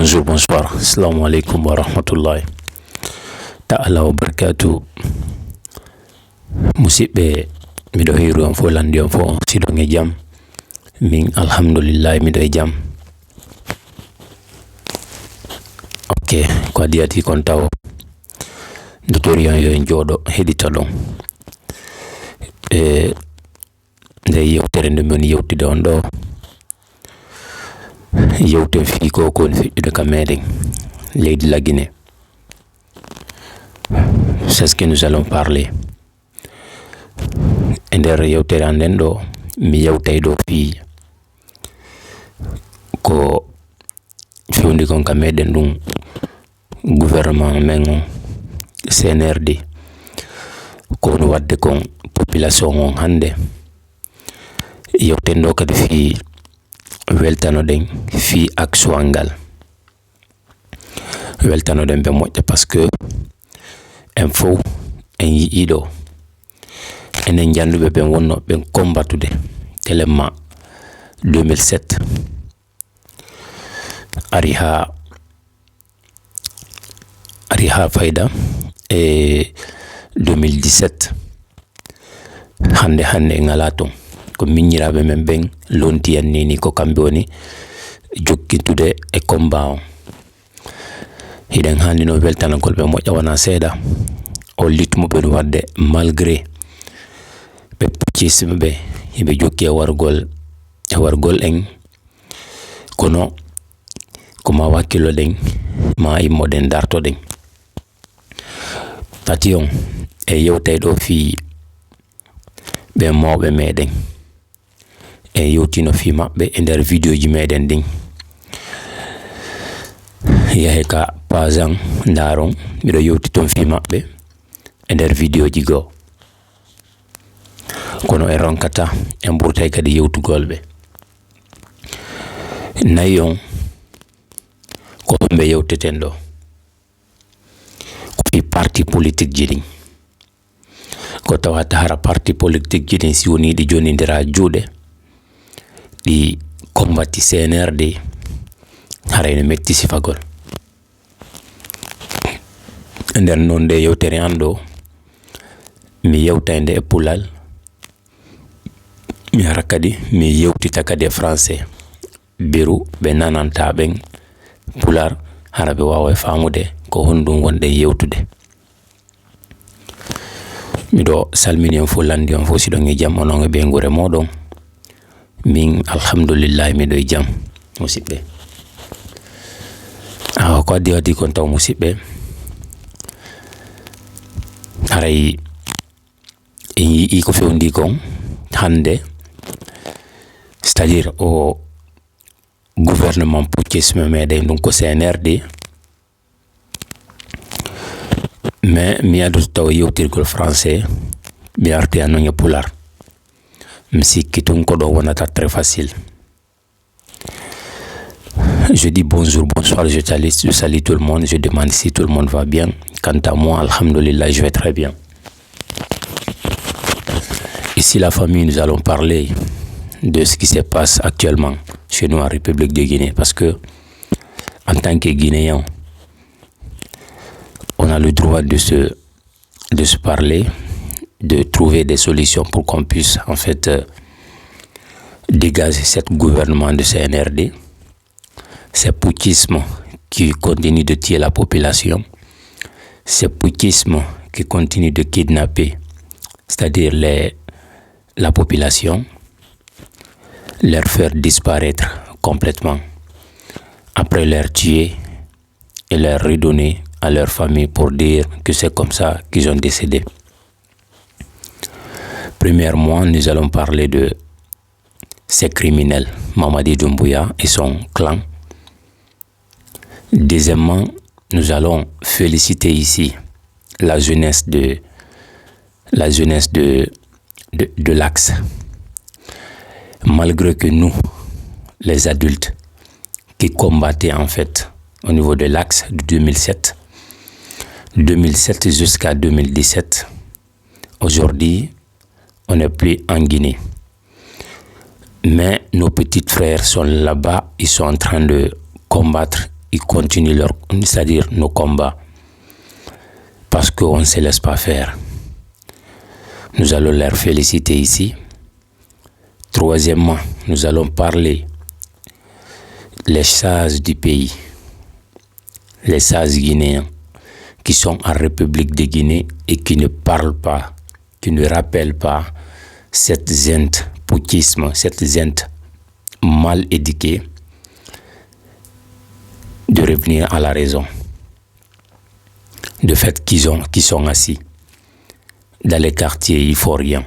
Bonjour, bonsoir. Assalamu alaikum wa rahmatullahi ta'ala wa barakatuh. Musidɓe, miɗo hiru on fo landi on fo siɗon e jam. Min alhamdulillah miɗo e jam. Ok, ko adi ati kon taw dotoriyan yo en jooɗo heɗita ɗon nde yewtere nde min yewtide on ɗo yewte fi ko kon fiɗɗude ka meɗen leydi La Guinée. C'est ce que nous allons parler. E nder yewtere anden ɗo mi yewtay ɗo fi ko fewndi kon ka meɗen ɗum gouvernement men on CNRD ko woni wadde kon population on hande. Yewten ɗo kadi fi weltanoɗen fi action ngal weltanoɗen ɓe moƴƴa par ce que en fof en yii ɗo enen janduɓe ɓen wonno ɓen combattude tellement 2007 ari ha fayda e 2017 hande en ala ton ko miñiraɓe men ɓen lontiyan ni ko kamɓe woni jokkitude e combat on. Hiɗen handino weltanagol ɓe moƴƴa wona seeɗa o litmuɓe no wadde malgré ɓe puccisɓe ɓe hiɓe jokki e wargol en kono koma wakkiloɗen ma immoɗen dartoɗen. Tati on e yewtay ɗo fi ɓe mawɓe meɗen e yewtino fi maɓɓe e nder vidéo ji meɗen ɗin yahe ka pasan ndaron miɗo yewti ton fi maɓɓe e nder vidéo ji goo kono e ronkata e ɓurtay kadi yewtugol ɓe. Nayi on ko ɓe yewteten ɗo ko fi parti politique ji ɗin ko tawata hara parti politique ji ɗin si woni ɗi jonidira juuɗe ɗi combatti CNRD hara ene metti sifagol. Nder noon nde yewtere an ɗo mi yewtande e pulal mi hara kadi mi yewtita kadi e français biru ɓe nananta ɓen pular hara ɓe wawa e famude ko honɗum wonɗe yewtude. Miɗo salmini on fo landi on fo siɗon e jam onon e ɓe gure moɗon. Min alhamdulillah miɗo e jam musidɓe. Ko addi wadi kon taw musidɓe haray en yii ko fewndi kon hande, c'est-à-dire o gouvernement puccisme meɗen ɗum ko CNRD, mais mi adoto taw yewtirgol français mi arti anon e pular mi sikki tun ko ɗo wonata très facile. Je dis bonjour, bonsoir, je salue tout le monde, je demande si tout le monde va bien. Quant à moi, alhamdulillah, je vais très bien. Ici la famille, nous allons parler de ce qui se passe actuellement chez nous en République de Guinée, parce que en tant que Guinéen, on a le droit de se parler, de trouver des solutions pour qu'on puisse en fait dégager ce gouvernement de CNRD, ce putschisme qui continue de tuer la population, ce putschisme qui continue de kidnapper, c'est-à-dire la population, leur faire disparaître complètement, après leur tuer et leur redonner à leur famille pour dire que c'est comme ça qu'ils ont décédé. Premièrement, nous allons parler de ces criminels, Mamadi Doumbouya et son clan. Deuxièmement, nous allons féliciter ici la jeunesse de l'Axe. Malgré que nous, les adultes qui combattaient en fait au niveau de l'Axe de 2007 jusqu'à 2017, aujourd'hui, on n'est plus en Guinée. Mais nos petits frères sont là-bas, ils sont en train de combattre ils continuent c'est-à-dire nos combats. Parce qu'on ne se laisse pas faire. Nous allons leur féliciter ici. Troisièmement, nous allons parler les sages du pays, les sages guinéens qui sont en République de Guinée et qui ne parlent pas, qui ne rappellent pas cette zente poutisme, cette zente mal éduquée de revenir à la raison. De fait qu'ils sont assis dans les quartiers, ils font rien.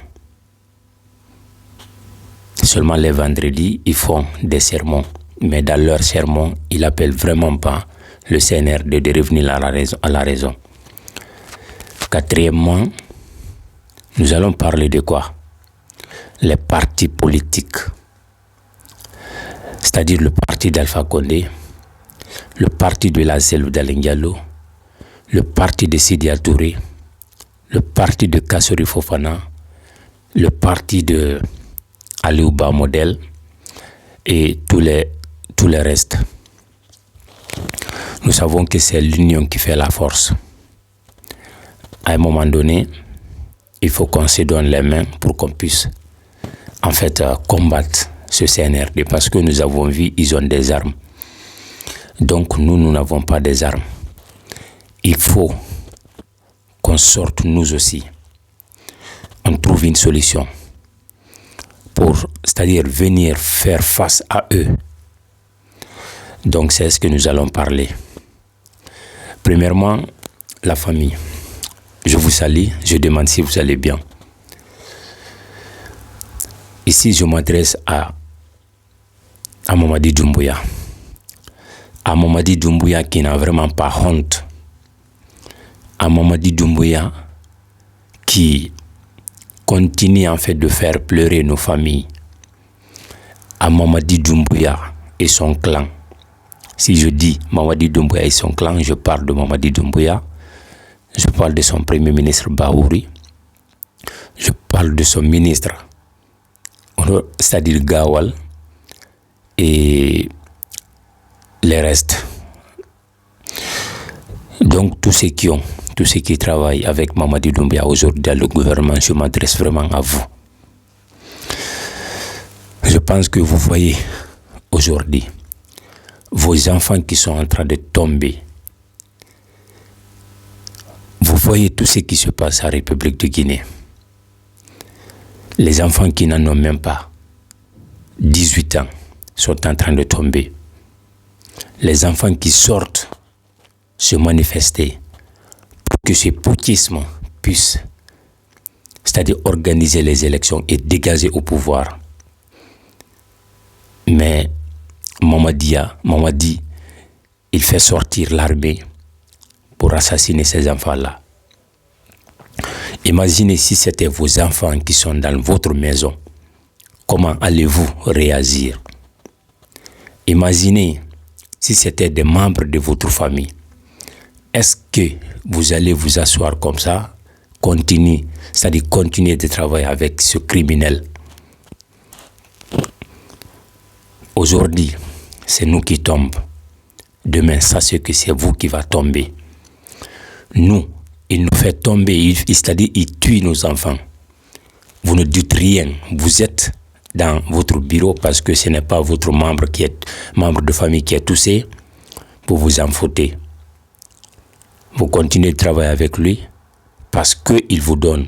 Seulement les vendredis, ils font des sermons. Mais dans leurs sermons, ils n'appellent vraiment pas le CNRD de revenir à la raison. Quatrièmement, nous allons parler de quoi? Les partis politiques. C'est-à-dire le parti d'Alpha Condé, le parti de la Selou d'Alain Diallo, le parti de Sidi Touré, le parti de Kassori Fofana, le parti de Aliouba Model et tous les restes. Nous savons que c'est l'union qui fait la force. À un moment donné, il faut qu'on se donne les mains pour qu'on puisse en fait combattre ce CNRD parce que nous avons vu, ils ont des armes. Donc nous n'avons pas des armes. Il faut qu'on sorte nous aussi. On trouve une solution pour, c'est-à-dire venir faire face à eux. Donc c'est ce que nous allons parler. Premièrement, la famille. Je vous salue, je demande si vous allez bien. Ici, je m'adresse à Mamadi Doumbouya. À Mamadi Doumbouya qui n'a vraiment pas honte. À Mamadi Doumbouya qui continue en fait de faire pleurer nos familles. À Mamadi Doumbouya et son clan. Si je dis Mamadi Doumbouya et son clan, je parle de Mamadi Doumbouya. Je parle de son premier ministre Bahouri. Je parle de son ministre, c'est-à-dire Gawal, et les restes. Donc tous ceux qui travaillent avec Mamadi Doumbouya aujourd'hui dans le gouvernement, je m'adresse vraiment à vous. Je pense que vous voyez aujourd'hui vos enfants qui sont en train de tomber. Vous voyez tout ce qui se passe en République de Guinée. Les enfants qui n'en ont même pas 18 ans sont en train de tomber. Les enfants qui sortent se manifester pour que ce poutisme puisse, c'est-à-dire organiser les élections et dégager au pouvoir. Mais Mamadi, il fait sortir l'armée pour assassiner ces enfants-là. Imaginez si c'était vos enfants qui sont dans votre maison. Comment allez-vous réagir? Imaginez si c'était des membres de votre famille. Est-ce que vous allez vous asseoir comme ça, c'est-à-dire continuer de travailler avec ce criminel? Aujourd'hui, c'est nous qui tombons. Demain, sachez que c'est vous qui va tomber. Nous, il nous fait tomber, c'est-à-dire il tue nos enfants. Vous ne dites rien, vous êtes dans votre bureau parce que ce n'est pas votre membre de famille qui est touché, pour vous en foutre. Vous continuez de travailler avec lui parce qu'il vous donne.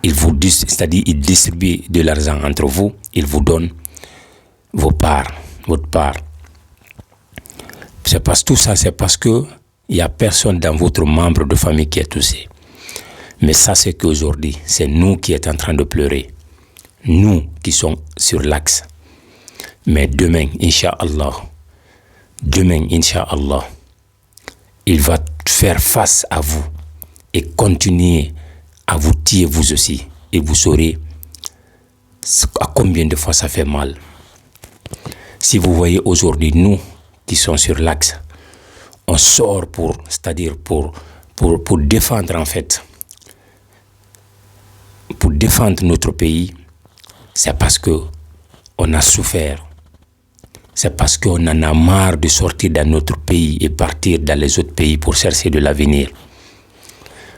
C'est-à-dire il distribue de l'argent entre vous, il vous donne votre part. C'est parce que tout ça, c'est parce que il n'y a personne dans votre membre de famille qui est touché. Mais ça, c'est qu'aujourd'hui, c'est nous qui sommes en train de pleurer. Nous qui sommes sur l'axe. Mais demain, Inch'Allah, il va faire face à vous et continuer à vous tuer vous aussi. Et vous saurez à combien de fois ça fait mal. Si vous voyez aujourd'hui, nous qui sommes sur l'axe, on sort pour défendre en fait, pour défendre notre pays, c'est parce que on a souffert. C'est parce qu'on en a marre de sortir dans notre pays et partir dans les autres pays pour chercher de l'avenir.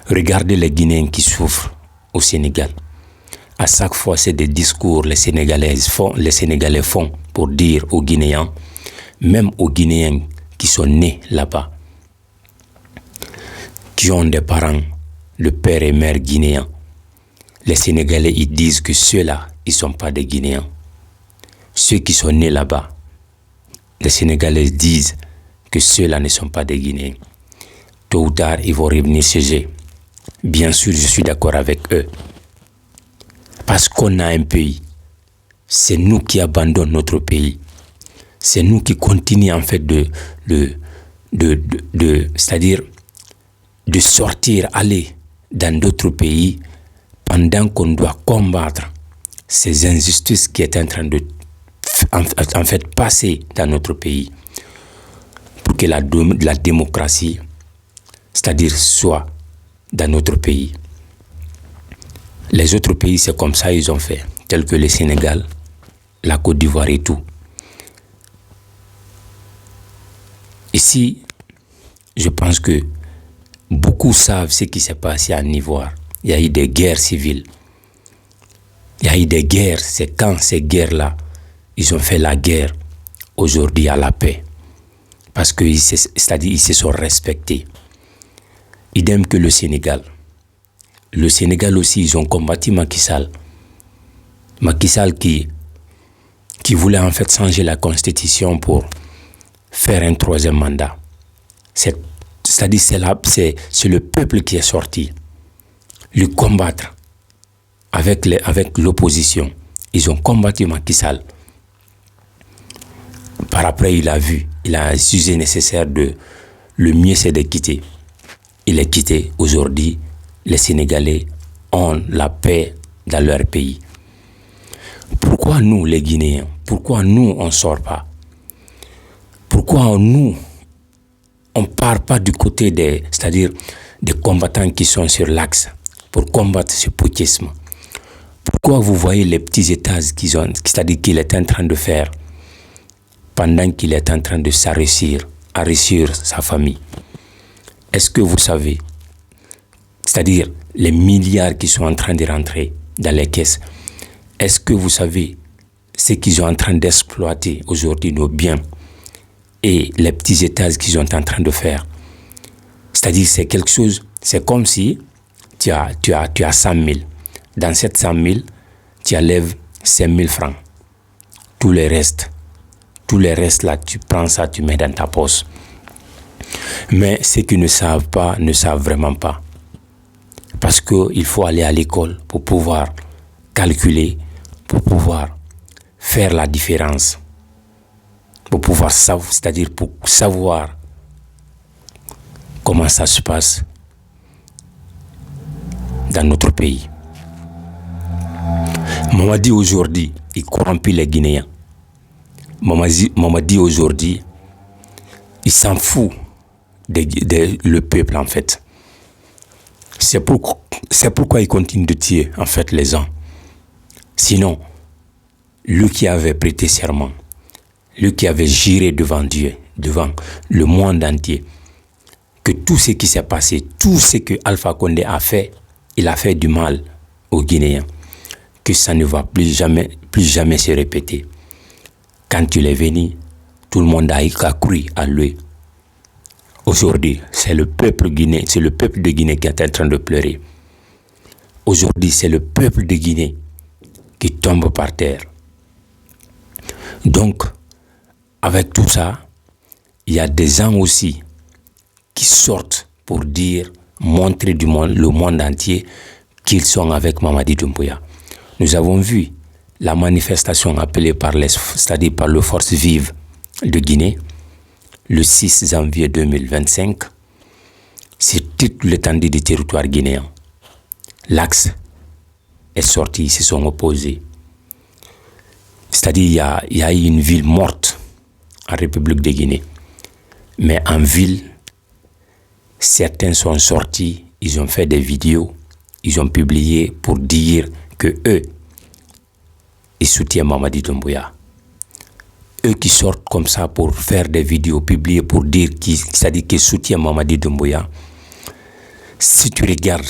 Regardez les Guinéens qui souffrent au Sénégal. À chaque fois, c'est des discours les Sénégalais font pour dire aux Guinéens, même aux Guinéens qui sont nés là-bas, qui ont des parents, le père et mère guinéens. Les Sénégalais, ils disent que ceux-là, ils ne sont pas des Guinéens. Ceux qui sont nés là-bas, les Sénégalais disent que ceux-là ne sont pas des Guinéens. Tôt ou tard, ils vont revenir chez eux. Bien sûr, je suis d'accord avec eux. Parce qu'on a un pays. C'est nous qui abandonnons notre pays. C'est nous qui continuons en fait c'est-à-dire de sortir, aller dans d'autres pays pendant qu'on doit combattre ces injustices qui est en train de en fait passer dans notre pays pour que la démocratie, c'est-à-dire soit dans notre pays. Les autres pays, c'est comme ça ils ont fait, tels que le Sénégal, la Côte d'Ivoire et tout. Ici, je pense que beaucoup savent ce qui s'est passé en Ivoire. Il y a eu des guerres civiles. Il y a eu des guerres. C'est quand ces guerres-là, ils ont fait la guerre aujourd'hui à la paix. Parce que, c'est-à-dire, ils se sont respectés. Idem que le Sénégal. Le Sénégal aussi, ils ont combattu Macky Sall. Macky Sall qui voulait en fait changer la constitution pour faire un troisième mandat. C'est-à-dire c'est le peuple qui est sorti lui combattre avec l'opposition. Ils ont combattu Macky Sall. Par après, il a jugé nécessaire le mieux c'est de quitter. Il est quitté. Aujourd'hui, les Sénégalais ont la paix dans leur pays. Pourquoi nous, les Guinéens, pourquoi nous, on ne sort pas? Pourquoi nous, on ne part pas du côté c'est-à-dire des combattants qui sont sur l'axe pour combattre ce putschisme? Pourquoi vous voyez les petits étages c'est-à-dire qu'il est en train de faire pendant qu'il est en train de s'enrichir sa famille? Est-ce que vous savez, c'est-à-dire les milliards qui sont en train de rentrer dans les caisses, est-ce que vous savez ce qu'ils sont en train d'exploiter aujourd'hui, nos biens et les petits étages qu'ils sont en train de faire? C'est-à-dire c'est quelque chose, c'est comme si tu as 100 000. Dans cette 100 000, tu enlèves 5 000 francs. Tout le reste là, tu prends ça, tu mets dans ta poche. Mais ceux qui ne savent pas, ne savent vraiment pas. Parce qu'il faut aller à l'école pour pouvoir calculer, pour pouvoir faire la différence, pour pouvoir savoir, c'est-à-dire pour savoir comment ça se passe dans notre pays. Mamadi aujourd'hui, il corrompit les Guinéens. Mamadi aujourd'hui, il s'en fout le peuple en fait. C'est pourquoi il continue de tuer en fait les gens. Sinon, lui qui avait prêté serment, lui qui avait juré devant Dieu, devant le monde entier, que tout ce qui s'est passé, tout ce que Alpha Condé a fait, il a fait du mal aux Guinéens, que ça ne va plus jamais se répéter. Quand il est venu, tout le monde a cru à lui. Aujourd'hui, c'est le peuple guinéen, c'est le peuple de Guinée qui est en train de pleurer. Aujourd'hui, c'est le peuple de Guinée qui tombe par terre. Donc, avec tout ça, il y a des gens aussi qui sortent pour montrer le monde entier qu'ils sont avec Mamadi Doumbouya. Nous avons vu la manifestation appelée c'est-à-dire par les forces vives de Guinée, le 6 janvier 2025, c'est toute l'étendue du territoire guinéen. L'axe est sorti, ils se sont opposés. C'est-à-dire il y a eu une ville morte en République de Guinée. Mais en ville, certains sont sortis, ils ont fait des vidéos, ils ont publié pour dire que eux, ils soutiennent Mamadi Doumbouya. eux qui sortent comme ça pour faire des vidéos publiées pour dire c'est-à-dire qu'ils soutiennent Mamadi Doumbouya, si tu regardes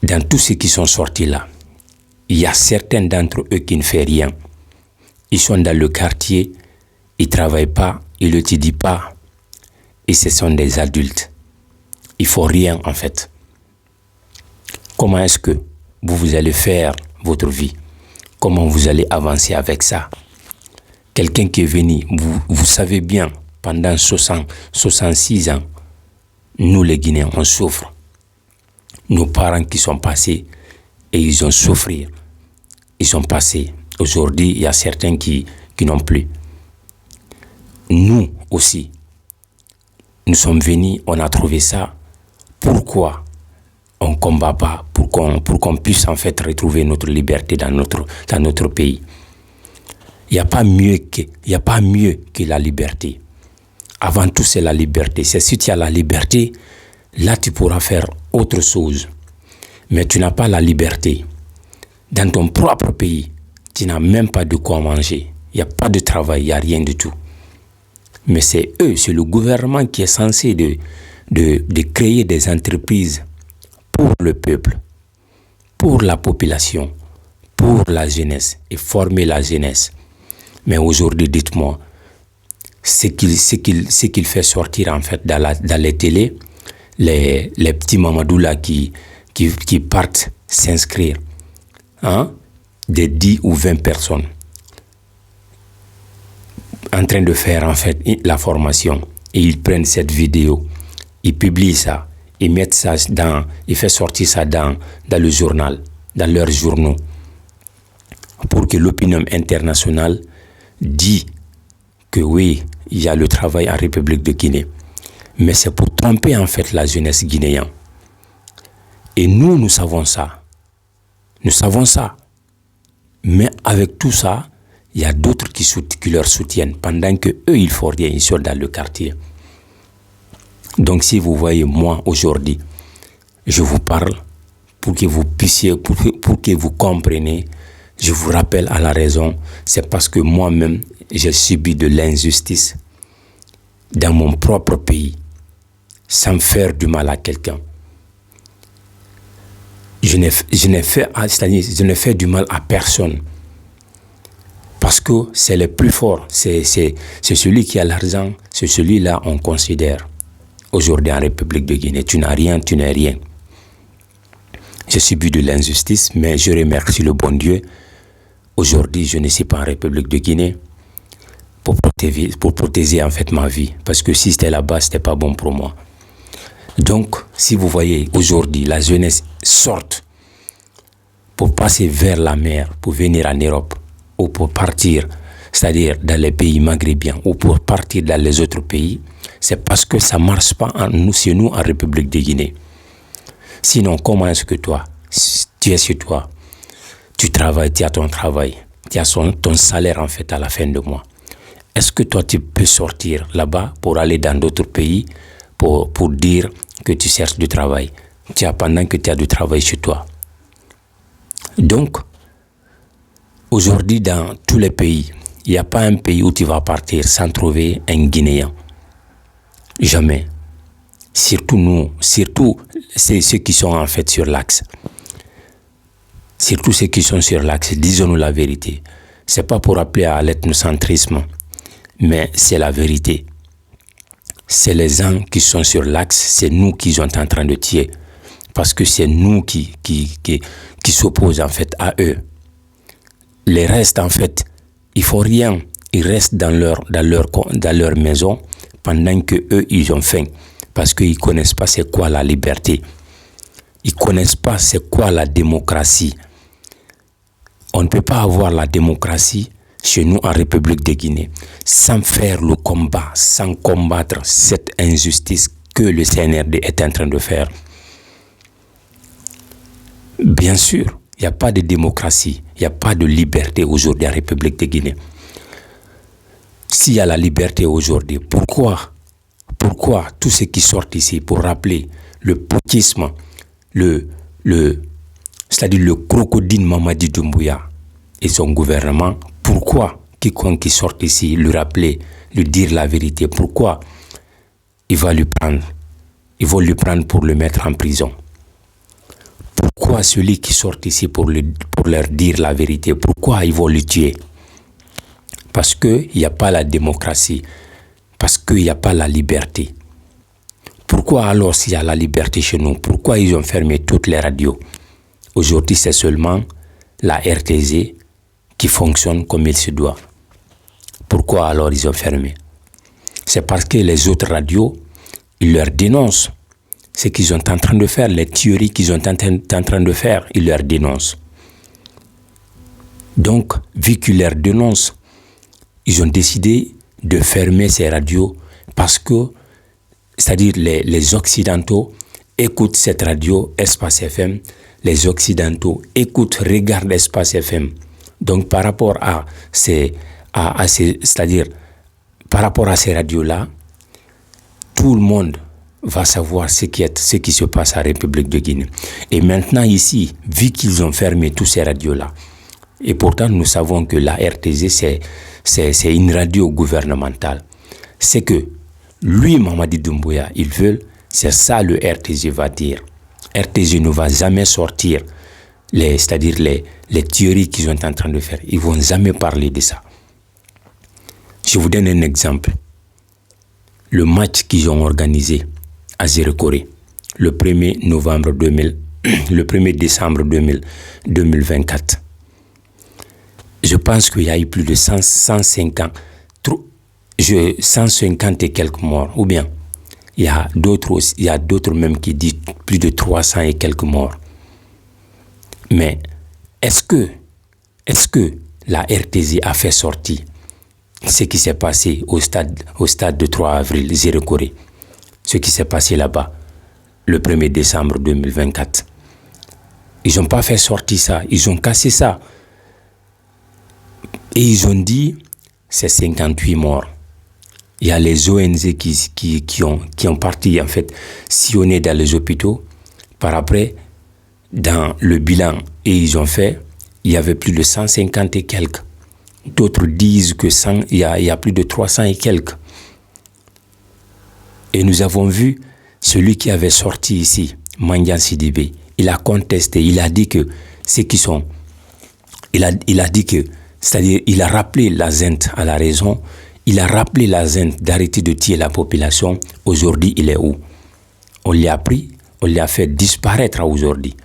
dans tous ceux qui sont sortis là, il y a certains d'entre eux qui ne font rien. Ils sont dans le quartier, ils ne travaillent pas, ils ne l'étudient pas. Et ce sont des adultes. Il ne faut rien en fait. Comment est-ce que vous allez faire votre vie? Comment vous allez avancer avec ça? Quelqu'un qui est venu, vous savez bien, pendant 66 ans, nous les Guinéens, on souffre. Nos parents qui sont passés et ils ont souffert. Ils sont passés. Aujourd'hui, il y a certains qui n'ont plus. Nous aussi, nous sommes venus, on a trouvé ça. Pourquoi on ne combat pas pour qu'on puisse en fait retrouver notre liberté dans notre pays? Il n'y a pas mieux que la liberté. Avant tout, c'est la liberté. C'est si tu as la liberté, là tu pourras faire autre chose. Mais tu n'as pas la liberté. Dans ton propre pays, tu n'as même pas de quoi manger. Il n'y a pas de travail, il n'y a rien du tout. Mais c'est le gouvernement qui est censé de créer des entreprises pour le peuple, pour la population, pour la jeunesse et former la jeunesse. Mais aujourd'hui, dites-moi, ce qu'il fait sortir en fait dans les télés, les petits Mamadou là qui partent s'inscrire, des 10 ou 20 personnes en train de faire en fait la formation, et ils prennent cette vidéo, ils publient ça, ils mettent ça ils font sortir ça dans le journal, dans leurs journaux, pour que l'opinion internationale dit que oui, il y a le travail en République de Guinée. Mais c'est pour tromper en fait la jeunesse guinéenne. Et nous savons ça. Nous savons ça. Mais avec tout ça, il y a d'autres qui leur soutiennent pendant que eux ils font rien, ils sont dans le quartier. Donc si vous voyez moi aujourd'hui, je vous parle pour que vous puissiez, pour que vous compreniez. Je vous rappelle à la raison, c'est parce que moi-même, j'ai subi de l'injustice dans mon propre pays, sans faire du mal à quelqu'un. Je n'ai fait du mal à personne. Parce que c'est le plus fort, c'est celui qui a l'argent, c'est celui-là on considère. Aujourd'hui en République de Guinée, tu n'as rien, tu n'es rien. J'ai subi de l'injustice, mais je remercie le bon Dieu. Aujourd'hui, je ne suis pas en République de Guinée pour protéger en fait ma vie. Parce que si c'était là-bas, ce n'était pas bon pour moi. Donc, si vous voyez aujourd'hui, la jeunesse sort pour passer vers la mer, pour venir en Europe, ou pour partir, c'est-à-dire dans les pays maghrébins, ou pour partir dans les autres pays, c'est parce que ça ne marche pas chez nous en République de Guinée. Sinon, comment est-ce que toi, tu es chez toi, tu travailles, tu as ton travail, tu as ton salaire en fait à la fin du mois. Est-ce que toi, tu peux sortir là-bas pour aller dans d'autres pays pour dire que tu cherches du travail pendant que tu as du travail chez toi? Donc, aujourd'hui, dans tous les pays, il n'y a pas un pays où tu vas partir sans trouver un Guinéen. Jamais. Surtout c'est ceux qui sont en fait sur l'axe. Surtout ceux qui sont sur l'axe, disons-nous la vérité. C'est pas pour appeler à l'ethnocentrisme, mais c'est la vérité. C'est les gens qui sont sur l'axe, c'est nous qui sont en train de tuer. Parce que c'est nous qui s'opposent en fait à eux. Les restes en fait, il faut rien. Ils restent dans leur maison pendant que eux ils ont faim. Parce qu'ils ne connaissent pas c'est quoi la liberté. Ils ne connaissent pas c'est quoi la démocratie. On ne peut pas avoir la démocratie chez nous en République de Guinée sans faire le combat, sans combattre cette injustice que le CNRD est en train de faire. Bien sûr, il n'y a pas de démocratie, il n'y a pas de liberté aujourd'hui en République de Guinée. S'il y a la liberté aujourd'hui, pourquoi tous ceux qui sortent ici pour rappeler le poutisme, c'est-à-dire le crocodile Mamadi Doumbouya et son gouvernement, pourquoi quiconque qui sort ici, lui rappeler, lui dire la vérité, pourquoi ils vont lui prendre pour le mettre en prison? Pourquoi celui qui sort ici pour leur dire la vérité, pourquoi ils vont le tuer? Parce qu'il n'y a pas la démocratie, parce qu'il n'y a pas la liberté. Pourquoi alors s'il y a la liberté chez nous, pourquoi ils ont fermé toutes les radios? Aujourd'hui, c'est seulement la RTZ qui fonctionne comme il se doit. Pourquoi alors ils ont fermé? C'est parce que les autres radios, ils leur dénoncent ce qu'ils sont en train de faire, les tueries qu'ils sont en train de faire, ils leur dénoncent. Donc, vu qu'ils leur dénoncent, ils ont décidé de fermer ces radios parce que, c'est-à-dire les Occidentaux écoutent cette radio Espace FM, les Occidentaux écoutent, regardent Espace FM. Donc, par rapport à c'est-à-dire par rapport à ces radios-là, tout le monde va savoir ce qui se passe en République de Guinée. Et maintenant ici, vu qu'ils ont fermé tous ces radios-là, et pourtant nous savons que la RTZ c'est une radio gouvernementale, c'est que lui, Mamadi Doumbouya, ils veulent, c'est ça le RTZ va dire. RTZ ne va jamais sortir c'est-à-dire les théories qu'ils sont en train de faire. Ils ne vont jamais parler de ça. Je vous donne un exemple. Le match qu'ils ont organisé à Zérekoré, le 1er décembre 2024. Je pense qu'il y a eu plus de 150 et quelques morts. Ou bien, il y a d'autres même qui disent plus de 300 et quelques morts. Mais est-ce que la RTZ a fait sortir ce qui s'est passé au stade de 3 avril, Zérekoré, ce qui s'est passé là-bas, le 1er décembre 2024? Ils n'ont pas fait sortir ça, ils ont cassé ça. Et ils ont dit, c'est 58 morts. Il y a les ONG qui ont parti, en fait, sillonner dans les hôpitaux. Par après, dans le bilan, et ils ont fait, il y avait plus de 150 et quelques. D'autres disent que il y a plus de 300 et quelques. Et nous avons vu celui qui avait sorti ici, Mandian Sidibé. Il a contesté, il a dit que ceux qui sont... Il a dit que, c'est-à-dire, il a rappelé la ZENT à la raison, il a rappelé la ZENT d'arrêter de tuer la population. Aujourd'hui, il est où? On l'a pris, on l'a fait disparaître aujourd'hui.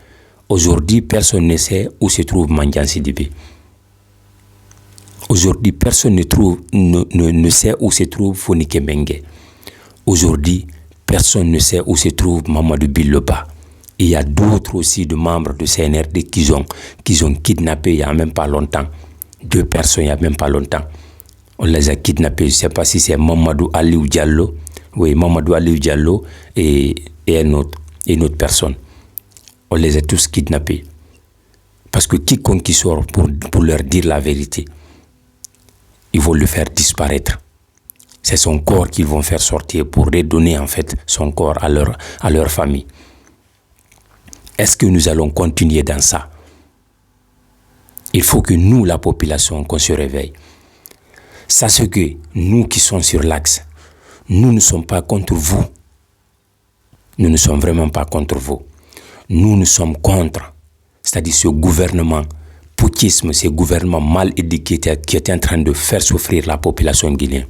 Aujourd'hui, personne ne sait où se trouve Mandian Sidibé. Aujourd'hui, personne ne sait où se trouve Fonike Mengue. Aujourd'hui, personne ne sait où se trouve Mamadou Biloba. Et il y a d'autres aussi de membres de CNRD qu'ils ont kidnappés il n'y a même pas longtemps. 2 personnes il n'y a même pas longtemps. On les a kidnappés. Je ne sais pas si c'est Mamadou Aliou Diallo. Oui, Mamadou Aliou Diallo et une autre personne. On les a tous kidnappés. Parce que quiconque qui sort pour leur dire la vérité, ils vont le faire disparaître. C'est son corps qu'ils vont faire sortir pour redonner en fait son corps à leur famille. Est-ce que nous allons continuer dans ça? Il faut que nous, la population, qu'on se réveille. Sachez que nous qui sommes sur l'axe, nous ne sommes pas contre vous. Nous ne sommes vraiment pas contre vous. Nous sommes contre, c'est-à-dire ce gouvernement poutisme, ce gouvernement mal éduqué qui est en train de faire souffrir la population guinéenne.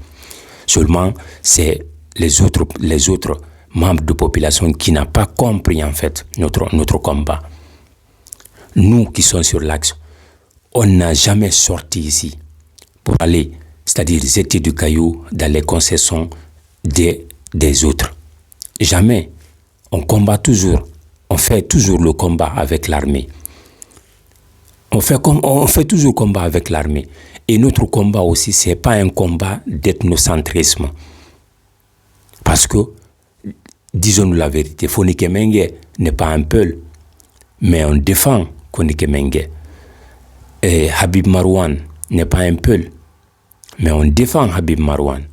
Seulement, c'est les autres membres de population qui n'ont pas compris en fait notre combat. Nous qui sommes sur l'axe, on n'a jamais sorti ici pour aller, c'est-à-dire jeter du caillou dans les concessions des autres. Jamais. On combat toujours. On fait toujours le combat avec l'armée. On fait toujours combat avec l'armée. Et notre combat aussi, ce n'est pas un combat d'ethnocentrisme. Parce que, disons-nous la vérité, Fonike Mengue n'est pas un peuple, mais on défend Fonike Mengue. Et Habib Marouane n'est pas un peuple, mais on défend Habib Marouane.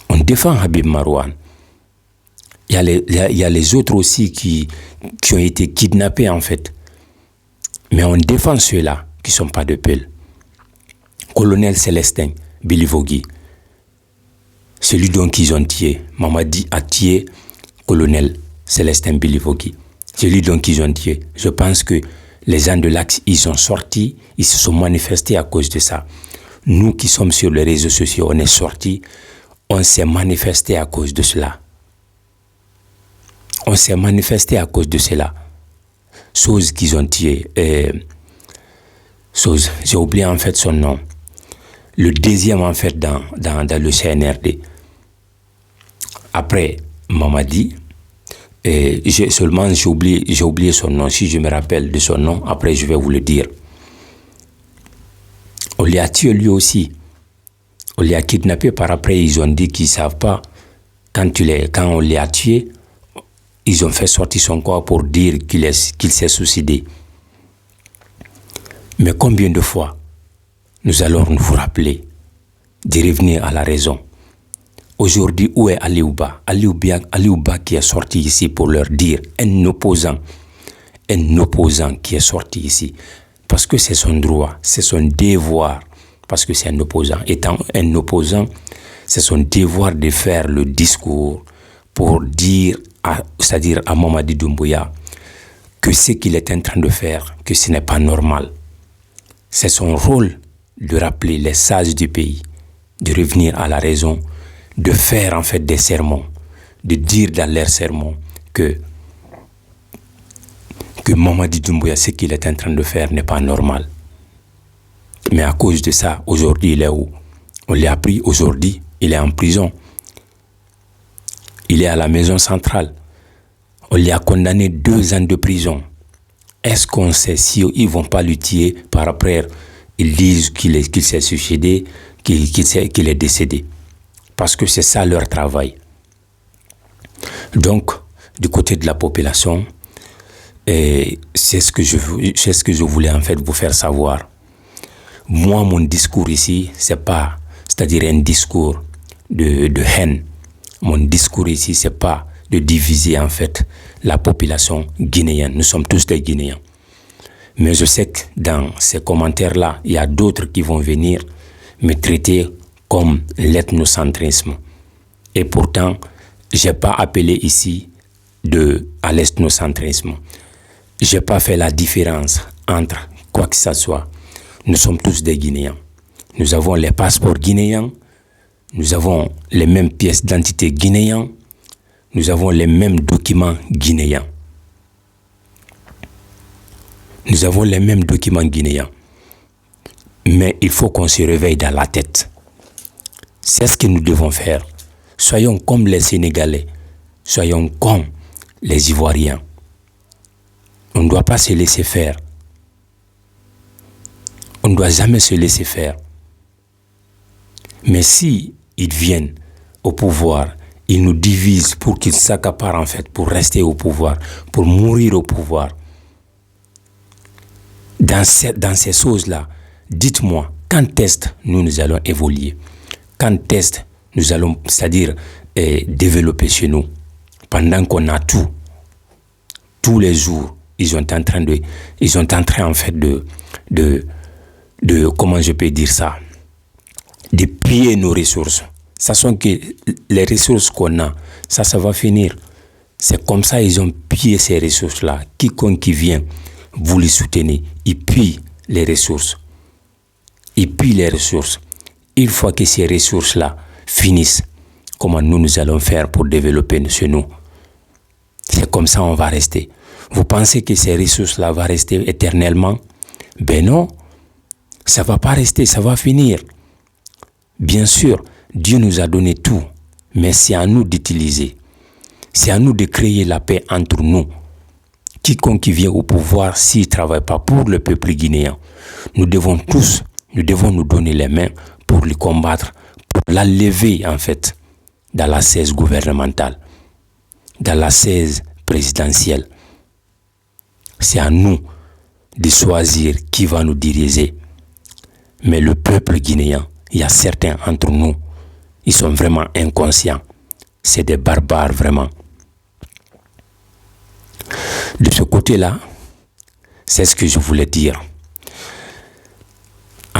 On défend Habib Marouane. Il y a les autres aussi qui ont été kidnappés en fait. Mais on défend ceux-là qui ne sont pas de peuple. colonel Célestin Bilivogui, celui donc qu'ils ont tué, Mamadi a tué colonel Célestin Bilivogui, celui donc qu'ils ont tué. Je pense que les gens de l'Axe, ils sont sortis, ils se sont manifestés à cause de ça. Nous qui sommes sur les réseaux sociaux, on est sortis, on s'est manifesté à cause de cela. On s'est manifesté à cause de cela. Chose qu'ils ont tué. J'ai oublié en fait son nom. Le deuxième en fait dans le CNRD. Après Mamadi, j'ai oublié son nom. Si je me rappelle de son nom, après je vais vous le dire. On l'a tué lui aussi. On l'a kidnappé par après. Ils ont dit qu'ils ne savent pas. Quand on l'a tué, ils ont fait sortir son corps pour dire qu'il s'est suicidé. Mais combien de fois nous allons nous rappeler de revenir à la raison? Aujourd'hui, où est Aliouba? Aliouba qui est sorti ici pour leur dire, un opposant qui est sorti ici. Parce que c'est son droit, c'est son devoir, parce que c'est un opposant. Étant un opposant, c'est son devoir de faire le discours pour dire, c'est-à-dire à Mamadi Doumbouya, que ce qu'il est en train de faire, que ce n'est pas normal. C'est son rôle de rappeler les sages du pays, de revenir à la raison, de faire en fait des sermons, de dire dans leurs sermons que Mamadi Doumbouya, ce qu'il est en train de faire n'est pas normal. Mais à cause de ça, aujourd'hui, il est où? On l'a appris, aujourd'hui, il est en prison. Il est à la maison centrale. On lui a condamné 2 ans de prison. Est-ce qu'on sait si ils ne vont pas le tuer par après? Ils disent qu'il s'est suicidé, qu'il est décédé. Parce que c'est ça leur travail. Donc, du côté de la population, c'est ce que je voulais en fait vous faire savoir. Moi, mon discours ici, c'est-à-dire un discours de haine. Mon discours ici, c'est pas de diviser en fait la population guinéenne. Nous sommes tous des Guinéens. Mais je sais que dans ces commentaires-là, il y a d'autres qui vont venir me traiter comme l'ethnocentrisme. Et pourtant, je n'ai pas appelé ici à l'ethnocentrisme. Je n'ai pas fait la différence entre quoi que ce soit. Nous sommes tous des Guinéens. Nous avons les passeports guinéens. Nous avons les mêmes pièces d'identité guinéennes. Nous avons les mêmes documents guinéens. Nous avons les mêmes documents guinéens. Mais il faut qu'on se réveille dans la tête. C'est ce que nous devons faire. Soyons comme les Sénégalais. Soyons comme les Ivoiriens. On ne doit pas se laisser faire. On ne doit jamais se laisser faire. Mais si ils viennent au pouvoir, ils nous divisent pour qu'ils s'accaparent en fait, pour rester au pouvoir, pour mourir au pouvoir. Dans ces choses-là, dites-moi, quand est-ce nous allons évoluer? Quand est-ce nous allons, c'est-à-dire développer chez nous? Pendant qu'on a tout, tous les jours, ils sont en train en fait de comment je peux dire ça, de piller nos ressources. Sachant que les ressources qu'on a, ça va finir. C'est comme ça ils ont pillé ces ressources-là. Quiconque qui vient, vous les soutenez, il pille les ressources. Il pille les ressources. Une fois que ces ressources-là finissent, comment nous allons faire pour développer chez nous? C'est comme ça on va rester. Vous pensez que ces ressources-là vont rester éternellement? Ben non, ça ne va pas rester, ça va finir. Bien sûr, Dieu nous a donné tout, mais c'est à nous d'utiliser. C'est à nous de créer la paix entre nous. Quiconque qui vient au pouvoir, s'il ne travaille pas pour le peuple guinéen, nous devons nous donner les mains pour le combattre, pour l'enlever en fait, dans la chaise gouvernementale, dans la chaise présidentielle. C'est à nous de choisir qui va nous diriger. Mais le peuple guinéen, il y a certains entre nous, ils sont vraiment inconscients. C'est des barbares vraiment. De ce côté-là, c'est ce que je voulais dire.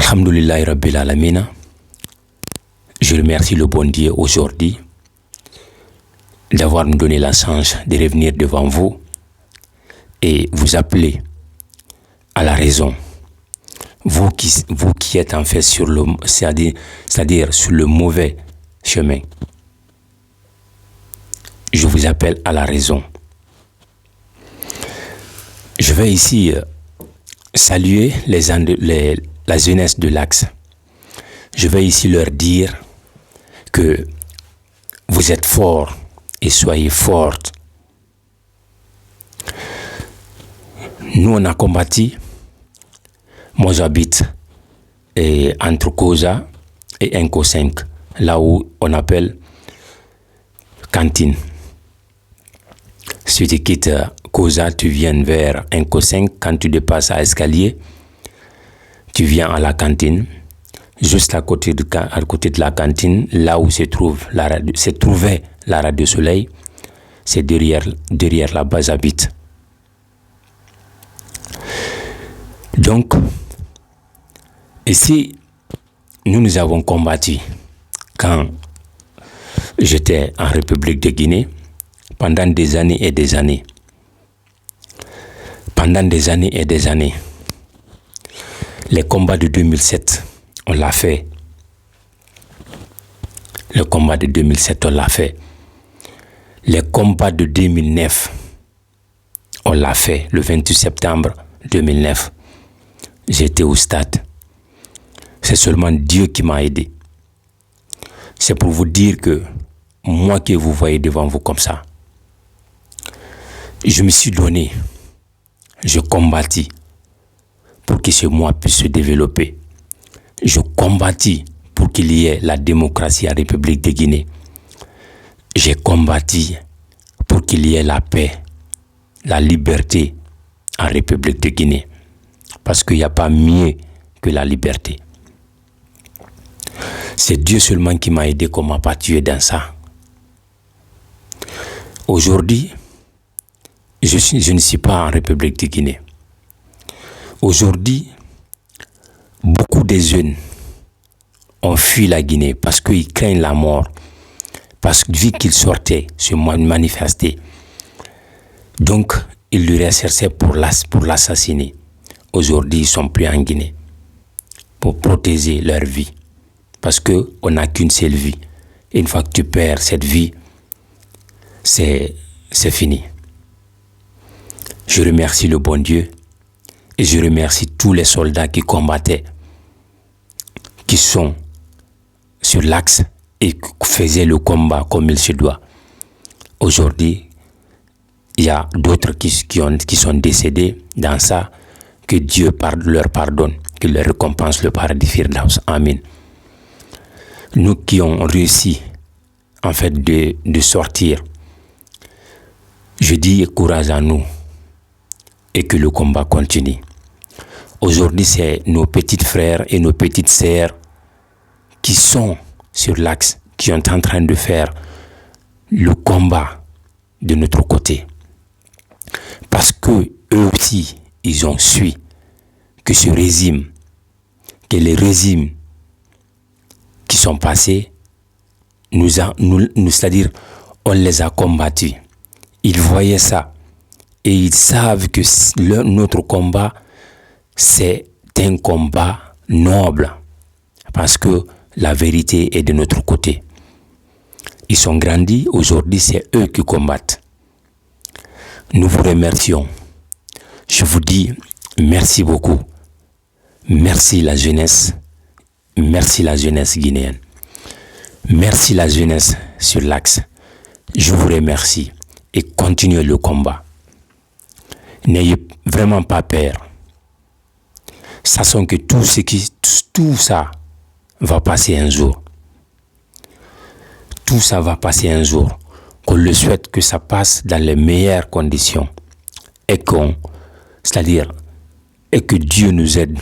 Alhamdoulillahi Rabbil Alamina. Je remercie le bon Dieu aujourd'hui d'avoir me donné la chance de revenir devant vous et vous appeler à la raison. Vous qui êtes en fait sur le, c'est-à-dire sur le mauvais chemin. Je vous appelle à la raison. Je vais ici saluer la jeunesse de l'Axe. Je vais ici leur dire que vous êtes forts et soyez fortes. Nous, on a combattu. Moi, j'habite entre Koza et Enko 5, là où on appelle cantine. Si tu quittes Koza, tu viens vers Enko 5. Quand tu dépasses à escalier, tu viens à la cantine. Juste à côté de la cantine, là où se trouvait la radio Soleil, c'est derrière là-bas j'habite. Donc, ici, nous avons combattu quand j'étais en République de Guinée pendant des années et des années. Pendant des années et des années. Les combats de 2007, on l'a fait. Le combat de 2007, on l'a fait. Les combats de 2009, on l'a fait. Le 28 septembre 2009, j'étais au stade. C'est seulement Dieu qui m'a aidé. C'est pour vous dire que moi que vous voyez devant vous comme ça, je me suis donné, je combattis pour que ce moi puisse se développer. Je combattis pour qu'il y ait la démocratie en République de Guinée. J'ai combattu pour qu'il y ait la paix, la liberté en République de Guinée. Parce qu'il n'y a pas mieux que la liberté. C'est Dieu seulement qui m'a aidé, qu'on ne m'a pas tué dans ça. Aujourd'hui, je ne suis pas en République de Guinée. Aujourd'hui, beaucoup de jeunes ont fui la Guinée parce qu'ils craignent la mort. Parce que vu qu'ils sortaient se manifester, donc ils lui recherchaient pour l'assassiner. Aujourd'hui, ils ne sont plus en Guinée pour protéger leur vie. Parce qu'on n'a qu'une seule vie. Et une fois que tu perds cette vie, c'est fini. Je remercie le bon Dieu et je remercie tous les soldats qui combattaient, qui sont sur l'axe et qui faisaient le combat comme il se doit. Aujourd'hui, il y a d'autres qui sont décédés dans ça. Que Dieu leur pardonne, que leur récompense le paradis Firdaus. Amen. Nous qui ont réussi, en fait, de sortir, je dis courage à nous et que le combat continue. Aujourd'hui, c'est nos petits frères et nos petites sœurs qui sont sur l'axe, qui sont en train de faire le combat de notre côté. Parce que eux aussi, ils ont su que ce régime, que les régimes qui sont passés, c'est-à-dire, on les a combattus. Ils voyaient ça et ils savent que notre combat, c'est un combat noble parce que la vérité est de notre côté. Ils sont grandis, aujourd'hui c'est eux qui combattent. Nous vous remercions. Je vous dis merci beaucoup. Merci la jeunesse. Merci la jeunesse guinéenne. Merci la jeunesse sur l'axe. Je vous remercie et continuez le combat. N'ayez vraiment pas peur. Sachant que tout ça va passer un jour. Tout ça va passer un jour. Qu'on le souhaite que ça passe dans les meilleures conditions. Et que Dieu nous aide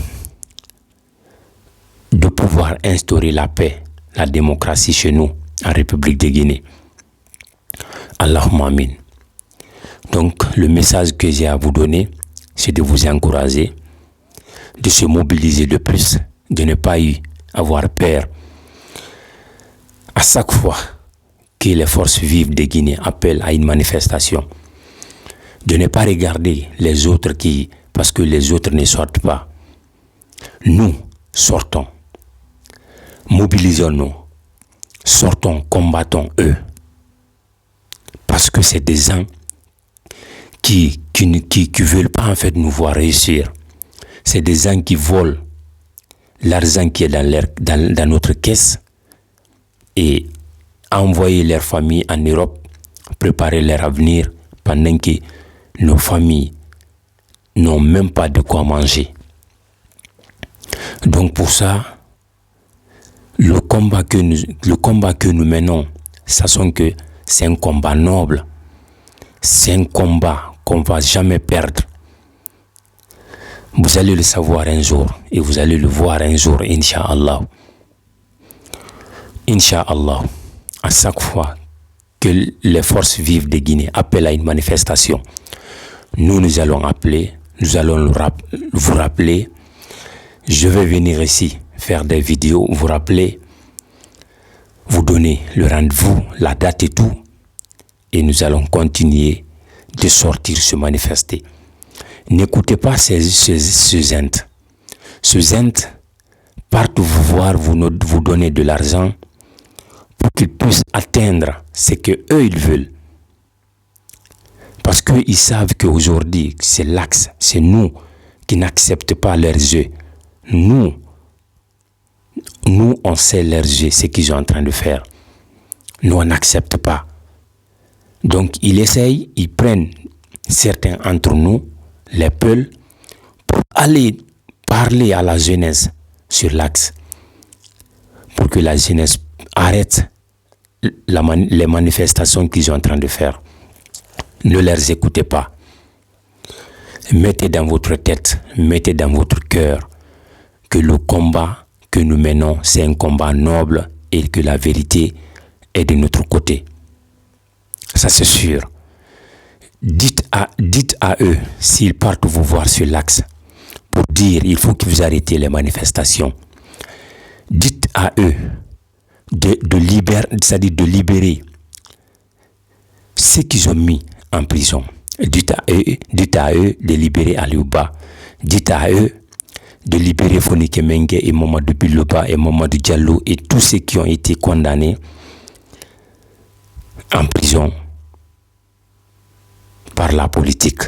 de pouvoir instaurer la paix, la démocratie chez nous, en République de Guinée. Allahumma amin. Donc, le message que j'ai à vous donner, c'est de vous encourager, de se mobiliser de plus, de ne pas avoir peur. À chaque fois que les forces vives de Guinée appellent à une manifestation, de ne pas regarder les autres parce que les autres ne sortent pas. Nous sortons, mobilisons-nous, sortons, combattons eux. Parce que c'est des gens qui ne veulent pas en fait nous voir réussir. C'est des gens qui volent l'argent qui est dans notre caisse et envoyer leur famille en Europe, préparer leur avenir pendant que nos familles n'ont même pas de quoi manger. Donc pour ça, le combat que nous menons, sachons que c'est un combat noble, c'est un combat qu'on ne va jamais perdre. Vous allez le savoir un jour et vous allez le voir un jour, Inch'Allah. Inch'Allah, à chaque fois que les forces vives de Guinée appellent à une manifestation, nous allons appeler, nous allons vous rappeler. Je vais venir ici faire des vidéos, vous rappeler, vous donner le rendez-vous, la date et tout, et nous allons continuer de sortir se manifester. N'écoutez pas ces zintes. Ces zintes partent vous voir, vous donner de l'argent pour qu'ils puissent atteindre ce que eux ils veulent. Parce qu'ils savent qu'aujourd'hui, c'est l'axe, c'est nous qui n'acceptent pas leurs jeux. Nous, on sait leurs jeux, ce qu'ils sont en train de faire. Nous, on n'accepte pas. Donc, ils essayent, ils prennent certains entre nous, les peuls, pour aller parler à la jeunesse sur l'axe. Pour que la jeunesse arrête les manifestations qu'ils sont en train de faire. Ne les écoutez pas. Mettez dans votre tête, mettez dans votre cœur que le combat que nous menons, c'est un combat noble et que la vérité est de notre côté. Ça c'est sûr. Dites à eux, s'ils partent vous voir sur l'axe, pour dire il faut que vous arrêtez les manifestations. Dites à eux de libérer ceux qu'ils ont mis en prison. Dites à eux de libérer Aliouba. Dites à eux de libérer Fonike Mengue et Mamadou Biloba et Mamadou Diallo et tous ceux qui ont été condamnés en prison par la politique.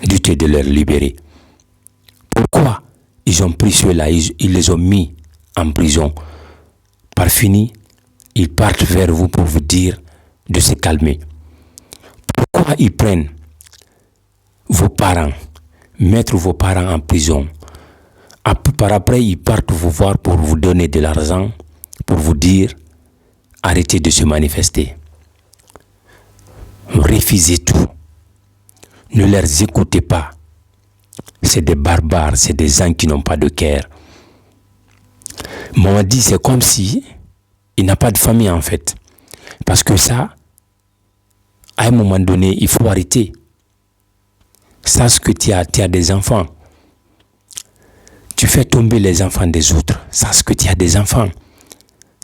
Dites de leur libérer. Pourquoi ils ont pris ceux-là, ils les ont mis en prison? Par fini, ils partent vers vous pour vous dire de se calmer. Pourquoi ils prennent vos parents, mettre vos parents en prison? Par après, ils partent vous voir pour vous donner de l'argent, pour vous dire arrêtez de se manifester. Refusez tout. Ne les écoutez pas. C'est des barbares, c'est des gens qui n'ont pas de cœur. Maman dit c'est comme si il n'a pas de famille en fait. Parce que ça, à un moment donné, il faut arrêter. Sache que tu as des enfants. Tu fais tomber les enfants des autres. Sache que tu as des enfants.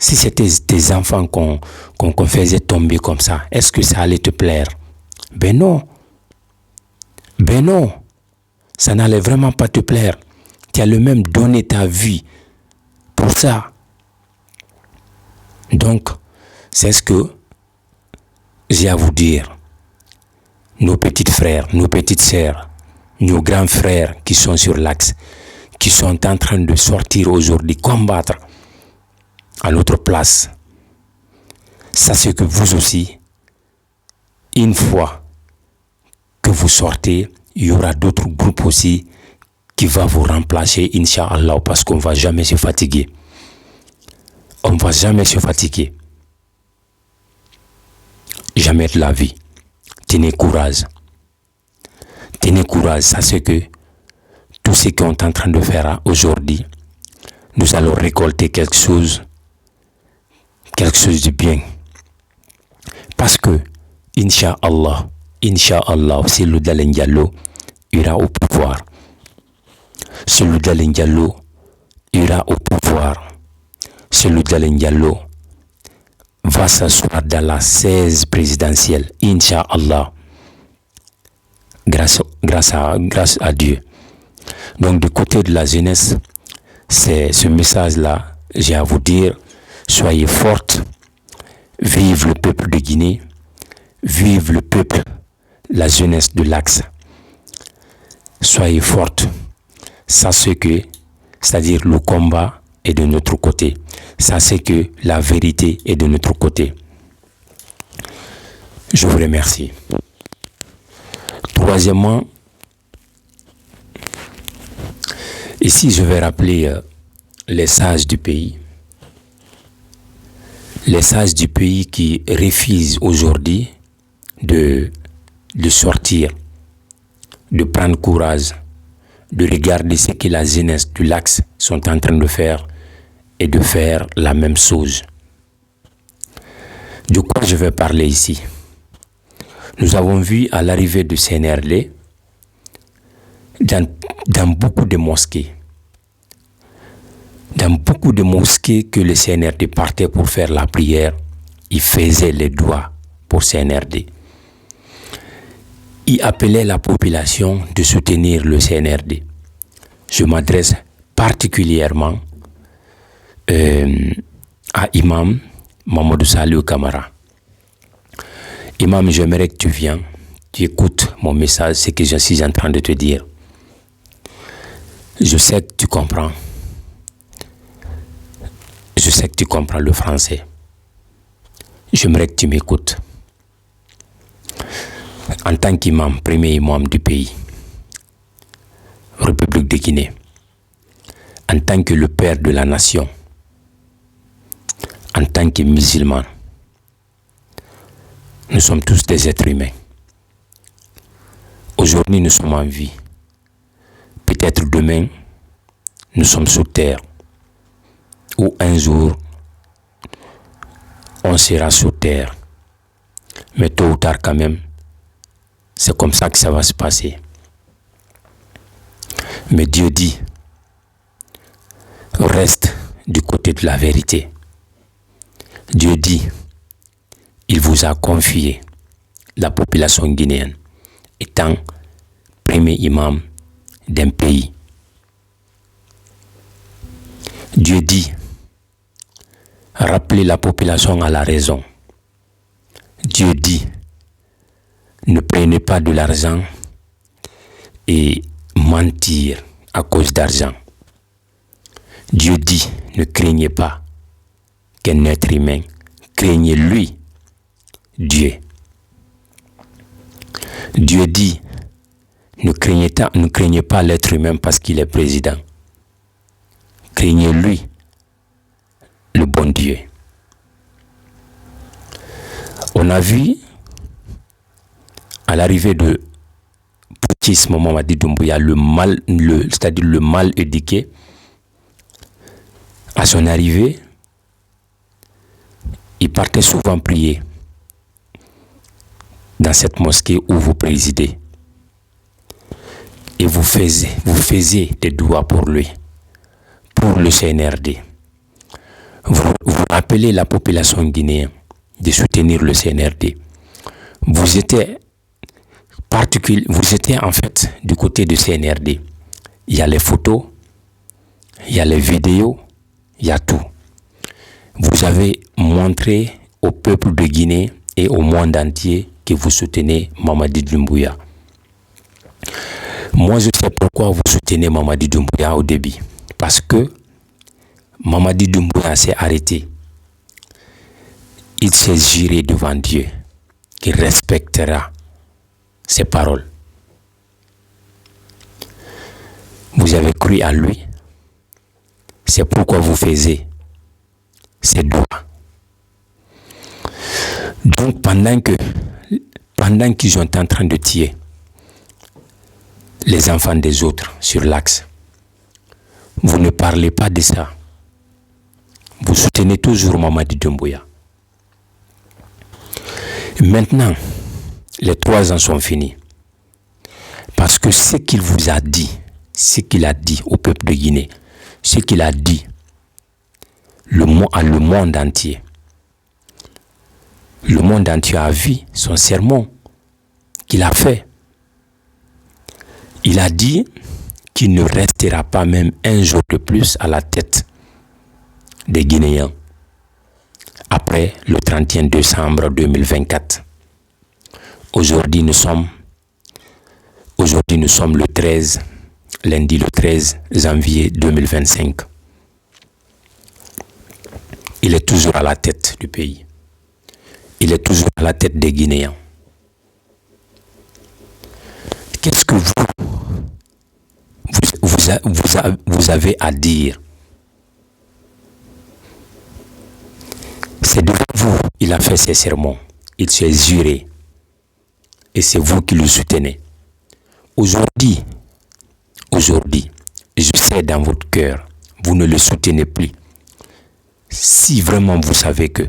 Si c'était tes enfants qu'on faisait tomber comme ça, est-ce que ça allait te plaire? Ben non. Ben non. Ça n'allait vraiment pas te plaire. Tu as le même donné ta vie pour ça. Donc, c'est ce que j'ai à vous dire. Nos petits frères, nos petites sœurs, nos grands frères qui sont sur l'axe, qui sont en train de sortir aujourd'hui, combattre à notre place. Sachez que vous aussi, une fois que vous sortez, il y aura d'autres groupes aussi qui vont vous remplacer, Inch'Allah, parce qu'on ne va jamais se fatiguer. On ne va jamais se fatiguer. Jamais de la vie. Tenez courage. Tenez courage. Sachez que tout ce qu'on est en train de faire aujourd'hui, nous allons récolter quelque chose de bien. Parce que, Inch'Allah, si le Dalen Diallo ira au pouvoir. celui d'Alain Diallo ira au pouvoir. Celui d'Alain Diallo va s'asseoir dans la 16 présidentielle, Inch'Allah, grâce à Dieu. Donc du côté de la jeunesse, c'est ce message-là, j'ai à vous dire, soyez fortes, vive le peuple de Guinée, vive le peuple, la jeunesse de l'Axe. Soyez fortes, sachez que, c'est-à-dire le combat est de notre côté. Sachez que la vérité est de notre côté. Je vous remercie. Troisièmement, ici je vais rappeler les sages du pays. Les sages du pays qui refusent aujourd'hui de sortir, de prendre courage, de regarder ce que la jeunesse du l'Axe sont en train de faire et de faire la même chose. De quoi je vais parler ici? Nous avons vu à l'arrivée du CNRD, dans beaucoup de mosquées, que le CNRD partait pour faire la prière, il faisait les doigts pour CNRD. Il appelait la population de soutenir le CNRD. Je m'adresse particulièrement à Imam Mamadou Saliou Camara. Imam, j'aimerais que tu viennes, tu écoutes mon message, ce que je suis en train de te dire. Je sais que tu comprends. Je sais que tu comprends le français. J'aimerais que tu m'écoutes. En tant qu'imam, premier imam du pays, République de Guinée, en tant que le père de la nation, en tant que musulman, nous sommes tous des êtres humains. Aujourd'hui, nous sommes en vie. Peut-être demain, nous sommes sous terre. Ou un jour, on sera sous terre. Mais tôt ou tard quand même, c'est comme ça que ça va se passer. Mais Dieu dit, reste du côté de la vérité. Dieu dit, il vous a confié la population guinéenne étant premier imam d'un pays. Dieu dit, rappelez la population à la raison. Dieu dit, ne prenez pas de l'argent et mentir à cause d'argent. Dieu dit, ne craignez pas qu'un être humain, craignez lui, Dieu. Dieu dit, ne craignez pas l'être humain parce qu'il est président. Craignez lui, le bon Dieu. On a vu à l'arrivée de Patrice Mamadi Doumbouya, c'est-à-dire le mal éduqué, à son arrivée, il partait souvent prier dans cette mosquée où vous présidez. Et vous faisiez des doigts pour lui, pour le CNRD. Vous appelez la population guinéenne de soutenir le CNRD. Vous étiez en fait du côté du CNRD. Il y a les photos, il y a les vidéos, il y a tout. Vous avez montré au peuple de Guinée et au monde entier que vous soutenez Mamadi Doumbouya. Moi, je sais pourquoi vous soutenez Mamadi Doumbouya au début. Parce que Mamadi Doumbouya s'est arrêté. Il s'est juré devant Dieu qu'il respectera ses paroles. Vous avez cru à lui. C'est pourquoi vous faisiez ces doigts. Donc pendant qu'ils sont en train de tuer les enfants des autres sur l'Axe, vous ne parlez pas de ça. Vous soutenez toujours Mamadi Doumbouya. Maintenant, les 3 ans sont finis. Parce que ce qu'il vous a dit, ce qu'il a dit au peuple de Guinée, ce qu'il a dit à le monde entier. Le monde entier a vu son sermon qu'il a fait. Il a dit qu'il ne restera pas même un jour de plus à la tête des Guinéens après le 31 décembre 2024. Aujourd'hui, nous sommes le 13, lundi le 13 janvier 2025. Il est toujours à la tête du pays. Il est toujours à la tête des Guinéens. Qu'est-ce que vous avez à dire? C'est devant vous il a fait ses sermons. Il s'est juré. Et c'est vous qui le soutenez. Aujourd'hui, je sais dans votre cœur, vous ne le soutenez plus. Si vraiment vous savez que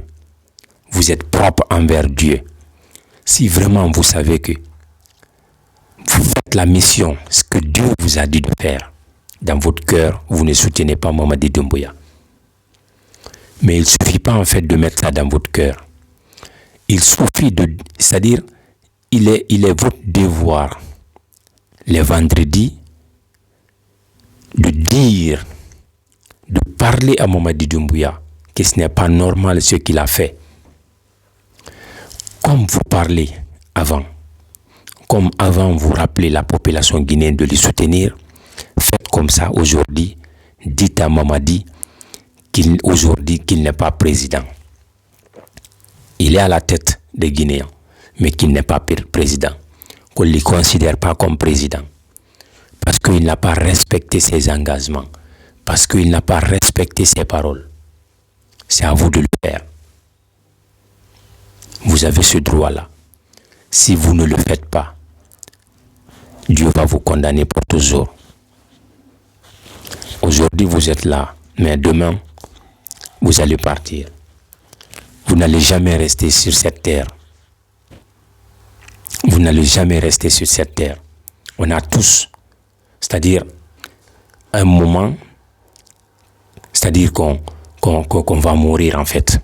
vous êtes propre envers Dieu, si vraiment vous savez que vous faites la mission, ce que Dieu vous a dit de faire, dans votre cœur, vous ne soutenez pas Mamadi Doumbouya. Mais il ne suffit pas en fait de mettre ça dans votre cœur. Il suffit c'est-à-dire, il est votre devoir, les vendredis, de parler à Mamadi Doumbouya que ce n'est pas normal ce qu'il a fait. Comme vous parlez avant, comme avant vous rappelez la population guinéenne de le soutenir, faites comme ça aujourd'hui, dites à Mamadi aujourd'hui qu'il n'est pas président. Il est à la tête des Guinéens, mais qu'il n'est pas président, qu'on ne le considère pas comme président, parce qu'il n'a pas respecté ses engagements, parce qu'il n'a pas respecté ses paroles. C'est à vous de le faire. Vous avez ce droit-là. Si vous ne le faites pas, Dieu va vous condamner pour toujours. Aujourd'hui, vous êtes là, mais demain, vous allez partir. Vous n'allez jamais rester sur cette terre. Vous n'allez jamais rester sur cette terre. On a tous, c'est-à-dire un moment, c'est-à-dire qu'on va mourir en fait.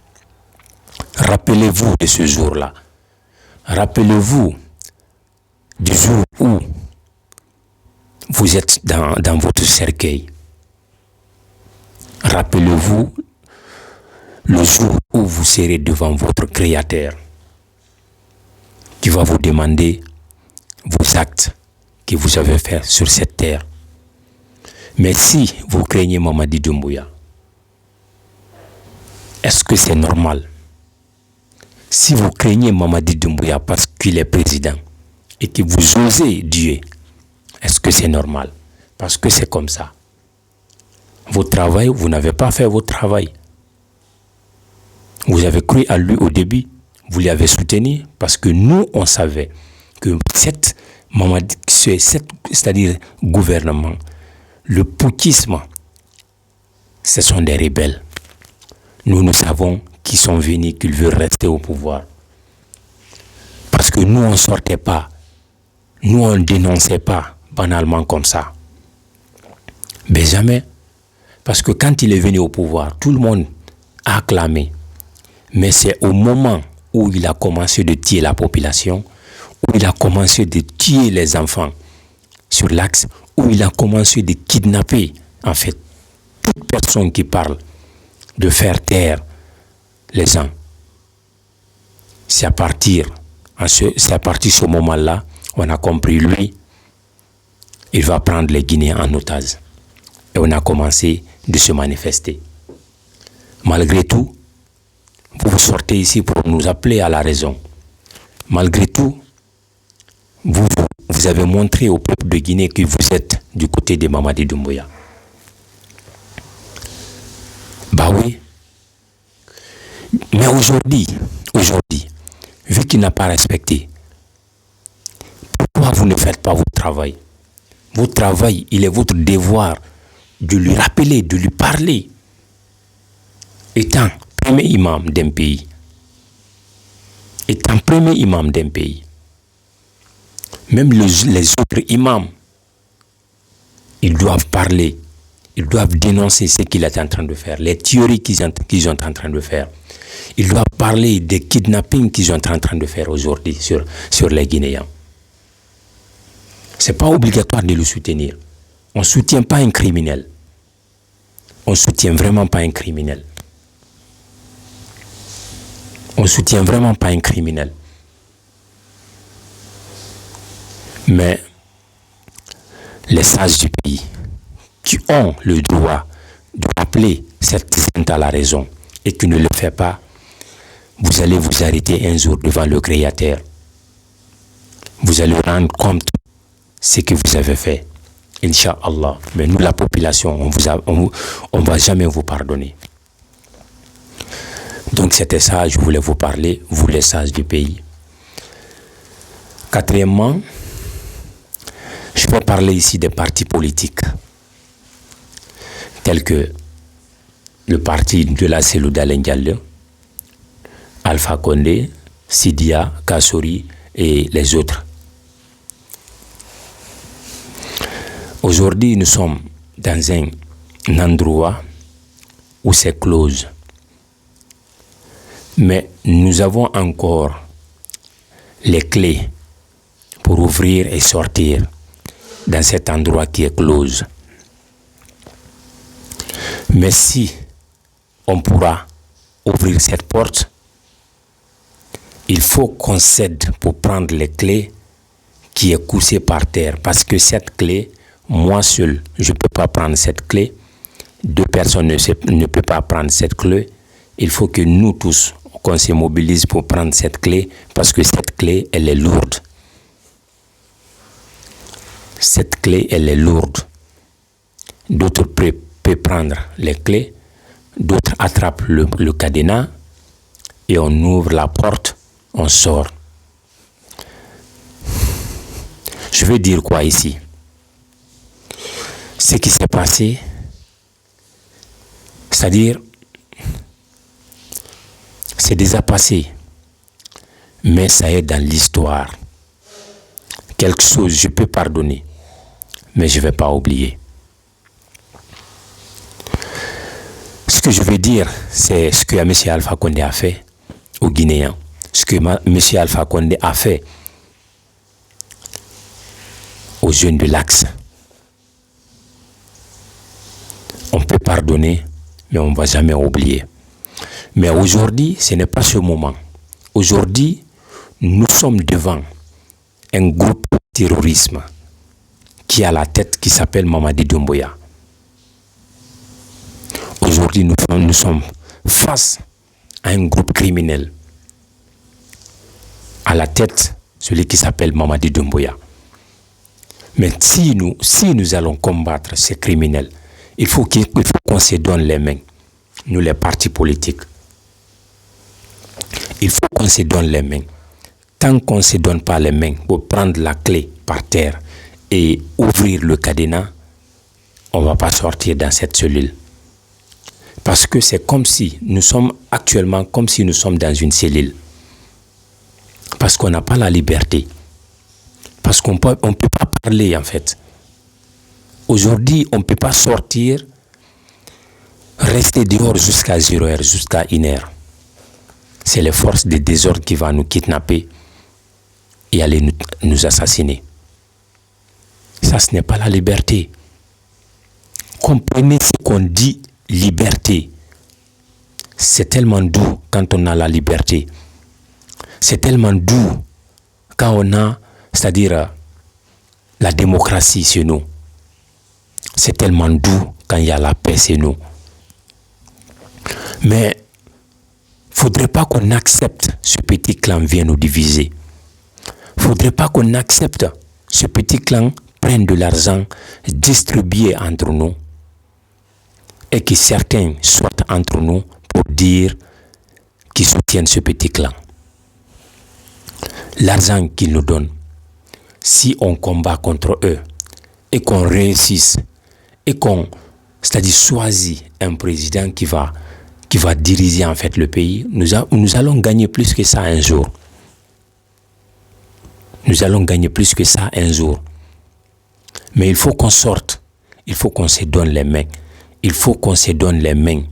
Rappelez-vous de ce jour-là. Rappelez-vous du jour où vous êtes dans votre cercueil. Rappelez-vous le jour où vous serez devant votre Créateur, qui va vous demander vos actes que vous avez faits sur cette terre. Mais si vous craignez Mamadi Doumbouya, est-ce que c'est normal? Si vous craignez Mamadi Doumbouya parce qu'il est président et que vous osez Dieu, est-ce que c'est normal? Parce que c'est comme ça. Votre travail, vous n'avez pas fait votre travail. Vous avez cru à lui au début, vous l'avez soutenu parce que nous, on savait que c'est-à-dire gouvernement, le poutisme, ce sont des rebelles. Nous savons qu'ils sont venus, qu'ils veulent rester au pouvoir. Parce que nous, on ne sortait pas. Nous, on ne dénonçait pas banalement comme ça. Mais jamais. Parce que quand il est venu au pouvoir, tout le monde a acclamé. Mais c'est au moment où il a commencé de tuer la population, où il a commencé de tuer les enfants sur l'axe, où il a commencé de kidnapper, en fait, toute personne qui parle, de faire taire les gens. C'est à partir de ce moment-là, on a compris, lui, il va prendre les Guinéens en otage. Et on a commencé de se manifester. Malgré tout, vous sortez ici pour nous appeler à la raison. Malgré tout, vous avez montré au peuple de Guinée que vous êtes du côté de Mamadi Doumbouya. Bah oui. Mais aujourd'hui, vu qu'il n'a pas respecté, pourquoi vous ne faites pas votre travail? Votre travail, il est votre devoir de lui rappeler, de lui parler. Étant premier imam d'un pays, même les autres imams, Ils doivent parler. Ils doivent dénoncer ce qu'il est en train de faire, les tueries qu'ils sont en train de faire. Ils doivent parler des kidnappings qu'ils sont en train de faire aujourd'hui sur les Guinéens. Ce n'est pas obligatoire de le soutenir. On ne soutient pas un criminel. On ne soutient vraiment pas un criminel. On ne soutient vraiment pas un criminel. Mais les sages du pays qui ont le droit de rappeler cette sainte à la raison et qui ne le fait pas, vous allez vous arrêter un jour devant le Créateur. Vous allez rendre compte de ce que vous avez fait. Inch'Allah. Mais nous, la population, on va jamais vous pardonner. Donc c'était ça, je voulais vous parler, vous les sages du pays. Quatrièmement, je vais parler ici des partis politiques, tels que le parti de la Cellou Dalein Diallo, Alpha Condé, Sidia, Kassory et les autres. Aujourd'hui, nous sommes dans un endroit où c'est close. Mais nous avons encore les clés pour ouvrir et sortir dans cet endroit qui est close. Mais si on pourra ouvrir cette porte, il faut qu'on cède pour prendre les clés qui est couchée par terre. Parce que cette clé, moi seul, je ne peux pas prendre cette clé. Deux personnes ne peuvent pas prendre cette clé. Il faut que nous tous, qu'on se mobilise pour prendre cette clé, parce que cette clé, elle est lourde. Cette clé, elle est lourde. D'autres peuvent prendre les clés, d'autres attrapent le cadenas et on ouvre la porte, on sort. Je veux dire quoi ici? Ce qui s'est passé, c'est-à-dire, c'est déjà passé, mais ça est dans l'histoire. Quelque chose, je peux pardonner, mais je ne vais pas oublier. Ce que je veux dire, c'est ce que M. Alpha Condé a fait aux Guinéens, ce que M. Alpha Condé a fait aux jeunes de l'Axe. On peut pardonner, mais on ne va jamais oublier. Mais aujourd'hui, ce n'est pas ce moment. Aujourd'hui, nous sommes devant un groupe terrorisme qui a la tête qui s'appelle Mamadi Doumbouya. Aujourd'hui, nous sommes face à un groupe criminel. À la tête, celui qui s'appelle Mamadi Doumbouya. Mais si nous allons combattre ces criminels, il faut qu'on se donne les mains, nous les partis politiques. Il faut qu'on se donne les mains. Tant qu'on ne se donne pas les mains pour prendre la clé par terre et ouvrir le cadenas, on ne va pas sortir dans cette cellule. Parce que c'est comme si nous sommes actuellement comme si nous sommes dans une cellule. Parce qu'on n'a pas la liberté. Parce qu'on ne peut pas parler en fait. Aujourd'hui, on ne peut pas sortir, rester dehors jusqu'à 0 heure, jusqu'à 1 heure. C'est les forces de désordre qui vont nous kidnapper et aller nous assassiner. Ça, ce n'est pas la liberté. Comprenez ce qu'on dit liberté. C'est tellement doux quand on a la liberté. C'est tellement doux quand on a, c'est-à-dire la démocratie chez nous. C'est tellement doux quand il y a la paix chez nous. Mais il ne faudrait pas qu'on accepte ce petit clan vienne nous diviser. Il ne faudrait pas qu'on accepte ce petit clan prenne de l'argent distribué entre nous et que certains soient entre nous pour dire qu'ils soutiennent ce petit clan. L'argent qu'ils nous donnent, si on combat contre eux et qu'on réussisse et qu'on, c'est-à-dire choisit un président qui va diriger en fait le pays, nous allons gagner plus que ça un jour. Nous allons gagner plus que ça un jour. Mais il faut qu'on sorte. il faut qu'on se donne les mains. Il faut qu'on se donne les mains.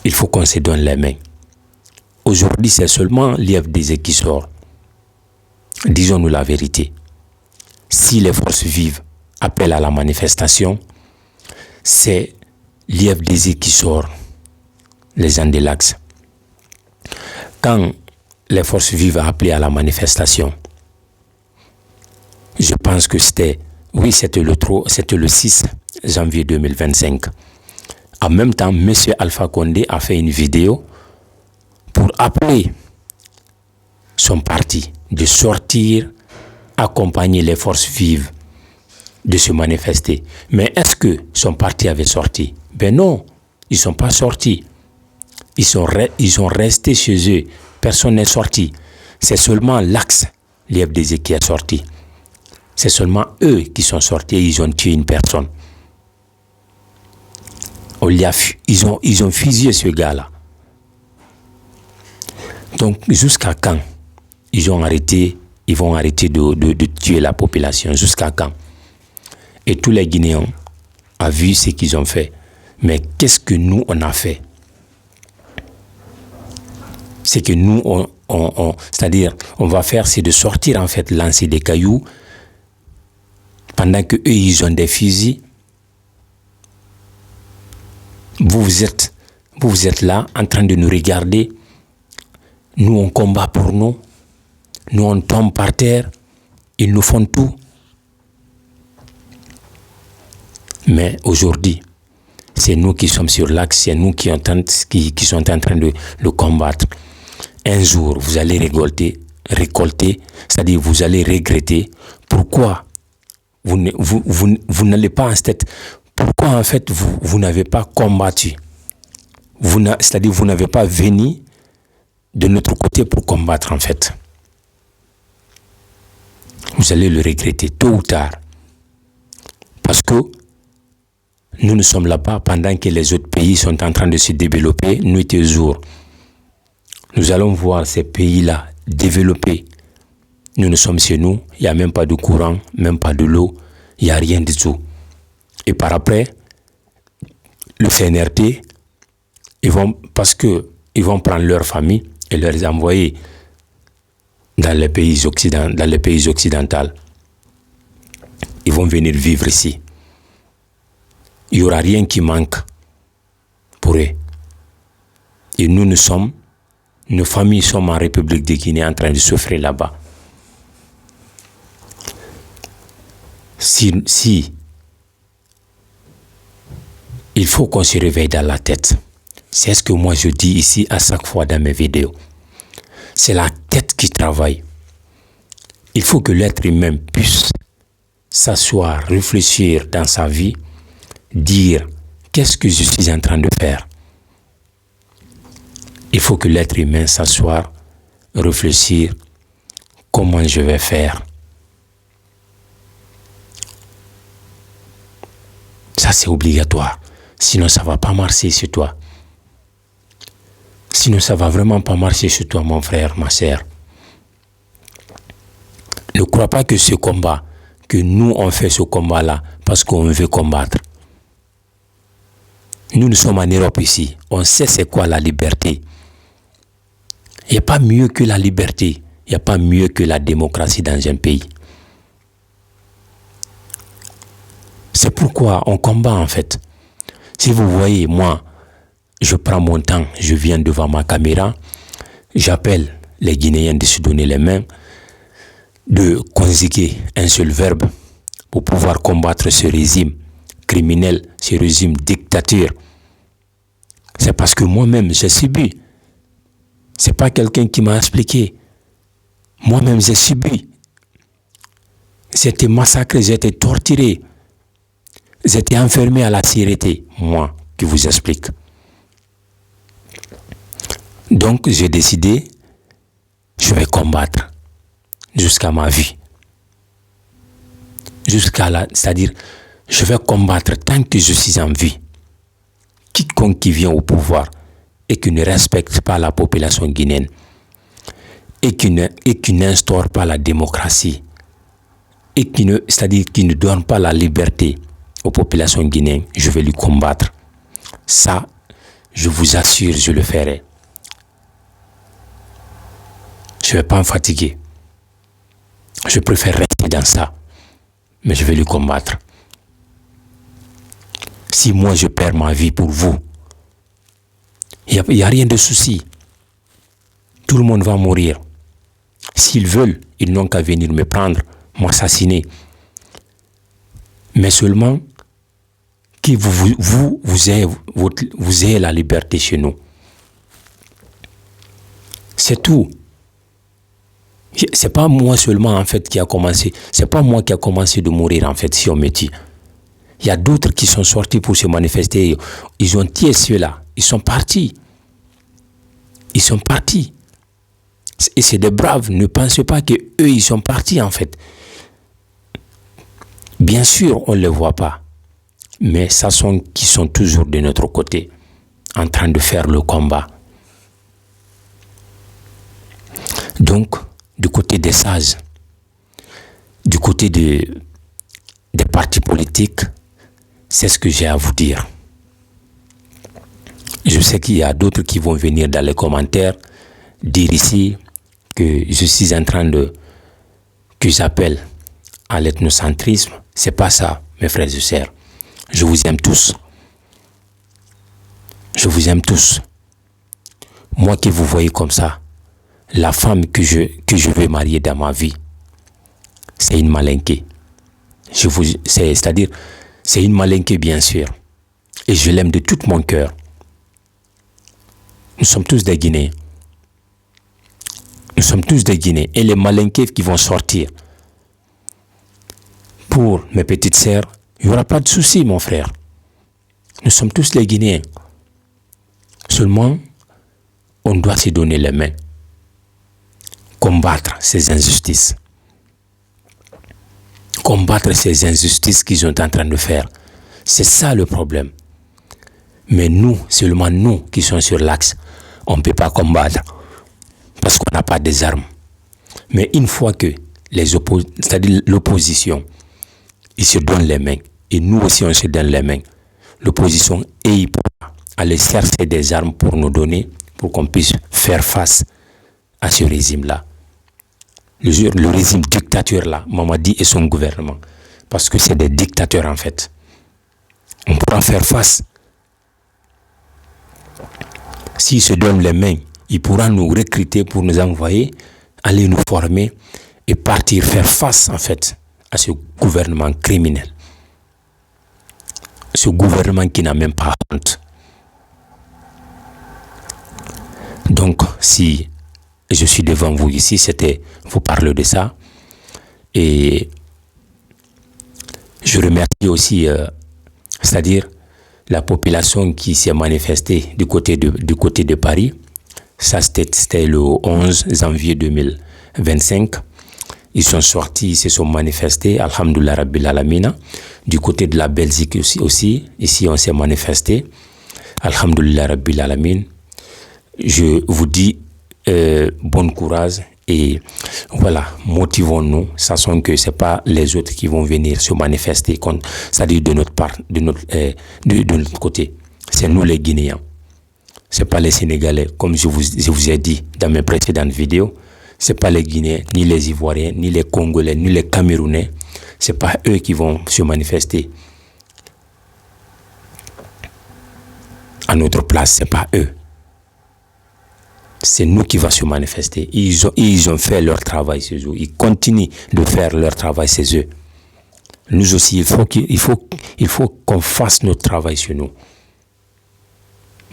Il faut qu'on se donne les mains. Aujourd'hui, c'est seulement l'IFDZ qui sort. Disons-nous la vérité. Si les forces vives appellent à la manifestation, c'est l'IFDZ qui sort, les gens de l'Axe. Quand les forces vives ont appelé à la manifestation, je pense que c'était le 6 janvier 2025. En même temps, M. Alpha Condé a fait une vidéo pour appeler son parti de sortir, accompagner les forces vives, de se manifester. Mais est-ce que son parti avait sorti? Ben non, ils ne sont pas sortis. Ils sont restés chez eux. Personne n'est sorti. C'est seulement l'Axe, l'IFDZ, qui est sorti. C'est seulement eux qui sont sortis et ils ont tué une personne. Ils ont fusillé ce gars-là. Donc, jusqu'à quand ils vont arrêter de tuer la population? Jusqu'à quand? Et tous les Guinéens ont vu ce qu'ils ont fait. Mais qu'est-ce que nous, on a fait? C'est que nous, c'est-à-dire, on va faire, c'est de sortir, en fait, lancer des cailloux, pendant que eux, ils ont des fusils. Vous êtes là, en train de nous regarder. Nous, on combat pour nous. Nous, on tombe par terre. Ils nous font tout. Mais aujourd'hui, c'est nous qui sommes sur l'axe, c'est nous qui sont en train de le combattre. Un jour, vous allez récolter, c'est-à-dire vous allez regretter. Pourquoi vous n'allez pas en tête? Pourquoi en fait vous n'avez pas combattu? C'est-à-dire vous n'avez pas venu de notre côté pour combattre en fait. Vous allez le regretter tôt ou tard. Parce que nous sommes là-bas pendant que les autres pays sont en train de se développer nuit et jour. Nous allons voir ces pays-là développer. Nous sommes chez nous, il n'y a même pas de courant, même pas de l'eau, il n'y a rien du tout. Et par après, le CNRT, parce qu'ils vont prendre leur famille et les envoyer dans les pays occidentaux. Ils vont venir vivre ici. Il n'y aura rien qui manque pour eux. Et nos familles sont en République de Guinée en train de souffrir là-bas. Si il faut qu'on se réveille dans la tête. C'est ce que moi je dis ici à chaque fois dans mes vidéos. C'est la tête qui travaille. Il faut que l'être humain puisse s'asseoir, réfléchir dans sa vie, dire qu'est-ce que je suis en train de faire. Il faut que l'être humain s'asseoir, réfléchir comment je vais faire. Ça c'est obligatoire. Sinon ça ne va pas marcher sur toi. Sinon ça ne va vraiment pas marcher sur toi, mon frère, ma sœur. Ne crois pas que ce combat, que nous on fait ce combat-là parce qu'on veut combattre. Nous sommes en Europe ici. On sait c'est quoi la liberté. Il n'y a pas mieux que la liberté. Il n'y a pas mieux que la démocratie dans un pays. C'est pourquoi on combat en fait. Si vous voyez, moi, je prends mon temps, je viens devant ma caméra, j'appelle les Guinéens de se donner les mains, de conjuguer un seul verbe pour pouvoir combattre ce régime criminel, ce régime dictateur. C'est parce que moi-même, j'ai subi. C'est pas quelqu'un qui m'a expliqué. Moi-même, j'ai subi. J'étais massacré, j'étais torturé. J'étais enfermé à la sûreté, moi, qui vous explique. Donc, j'ai décidé, je vais combattre jusqu'à ma vie. C'est-à-dire, je vais combattre tant que je suis en vie. Quiconque qui vient au pouvoir et qui ne respecte pas la population guinéenne et qui n'instaure pas la démocratie, et c'est-à-dire qui ne donne pas la liberté aux populations guinéennes, je vais lui combattre. Ça, je vous assure, je le ferai. Je ne vais pas me fatiguer. Je préfère rester dans ça, mais je vais lui combattre. Si moi je perds ma vie pour vous, il n'y a rien de souci. Tout le monde va mourir. S'ils veulent, ils n'ont qu'à venir me prendre, m'assassiner. Mais seulement que vous ayez la liberté chez nous. C'est tout. C'est pas moi seulement en fait qui a commencé. C'est pas moi qui a commencé de mourir en fait si on me dit. Il y a d'autres qui sont sortis pour se manifester. Ils ont tué ceux-là. Ils sont partis. Ils sont partis. Et c'est des braves. Ne pensez pas qu'eux, ils sont partis en fait. Bien sûr, on ne les voit pas. Mais ça sont qui sont toujours de notre côté, en train de faire le combat. Donc, du côté des sages, du côté des partis politiques, c'est ce que j'ai à vous dire. Je sais qu'il y a d'autres qui vont venir dans les commentaires dire ici que je suis en train que j'appelle à l'ethnocentrisme. C'est pas ça, mes frères et sœurs. Je vous aime tous. Je vous aime tous. Moi que vous voyez comme ça, la femme que je veux marier dans ma vie, c'est une malinquée. C'est-à-dire, c'est une malinquée bien sûr. Et je l'aime de tout mon cœur. Nous sommes tous des Guinéens. Nous sommes tous des Guinéens. Et les malinqués qui vont sortir, pour mes petites sœurs, il n'y aura pas de souci, mon frère. Nous sommes tous les Guinéens. Seulement, on doit se donner les mains. Combattre ces injustices. Combattre ces injustices qu'ils sont en train de faire. C'est ça le problème. Mais nous, seulement nous qui sommes sur l'axe, on ne peut pas combattre parce qu'on n'a pas des armes. Mais une fois que c'est-à-dire l'opposition, ils se donnent les mains, et nous aussi on se donne les mains, l'opposition est pourra aller chercher des armes pour nous donner, pour qu'on puisse faire face à ce régime-là. Le régime dictateur-là, Mamadi et son gouvernement, parce que c'est des dictateurs en fait. On pourra faire face. S'ils se donnent les mains, ils pourront nous recruter pour nous envoyer, aller nous former et partir faire face en fait à ce gouvernement criminel. Ce gouvernement qui n'a même pas honte. Donc, si je suis devant vous ici, c'était vous parler de ça. Et je remercie aussi, c'est-à-dire la population qui s'est manifestée du côté de Paris. Ça, c'était le 11 janvier 2025. Ils sont sortis, ils se sont manifestés, Alhamdoulilah Rabbil Alamina. Du côté de la Belgique aussi, ici on s'est manifesté, Alhamdoulilah Rabbil Alamin. Je vous dis bon courage et voilà, motivons-nous, sachant que ce n'est pas les autres qui vont venir se manifester, c'est-à-dire de notre part, de notre côté. C'est nous les Guinéens. Ce n'est pas les Sénégalais, comme je vous ai dit dans mes précédentes vidéos. Ce n'est pas les Guinéens, ni les Ivoiriens, ni les Congolais, ni les Camerounais. Ce n'est pas eux qui vont se manifester à notre place, ce n'est pas eux. C'est nous qui va se manifester. Ils ont fait leur travail chez eux. Ils continuent de faire leur travail chez eux. Nous aussi, il faut qu'on fasse notre travail chez nous.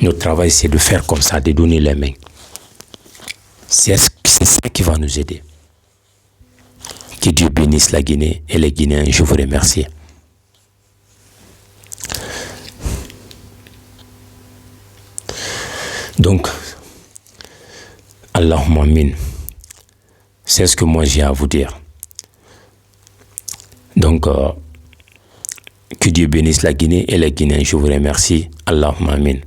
Notre travail, c'est de faire comme ça, de donner les mains. C'est ça qui va nous aider. Que Dieu bénisse la Guinée et les Guinéens. Je vous remercie. Donc, Allahumma amin. C'est ce que moi j'ai à vous dire. Donc, que Dieu bénisse la Guinée et les Guinéens. Je vous remercie. Allahumma amin.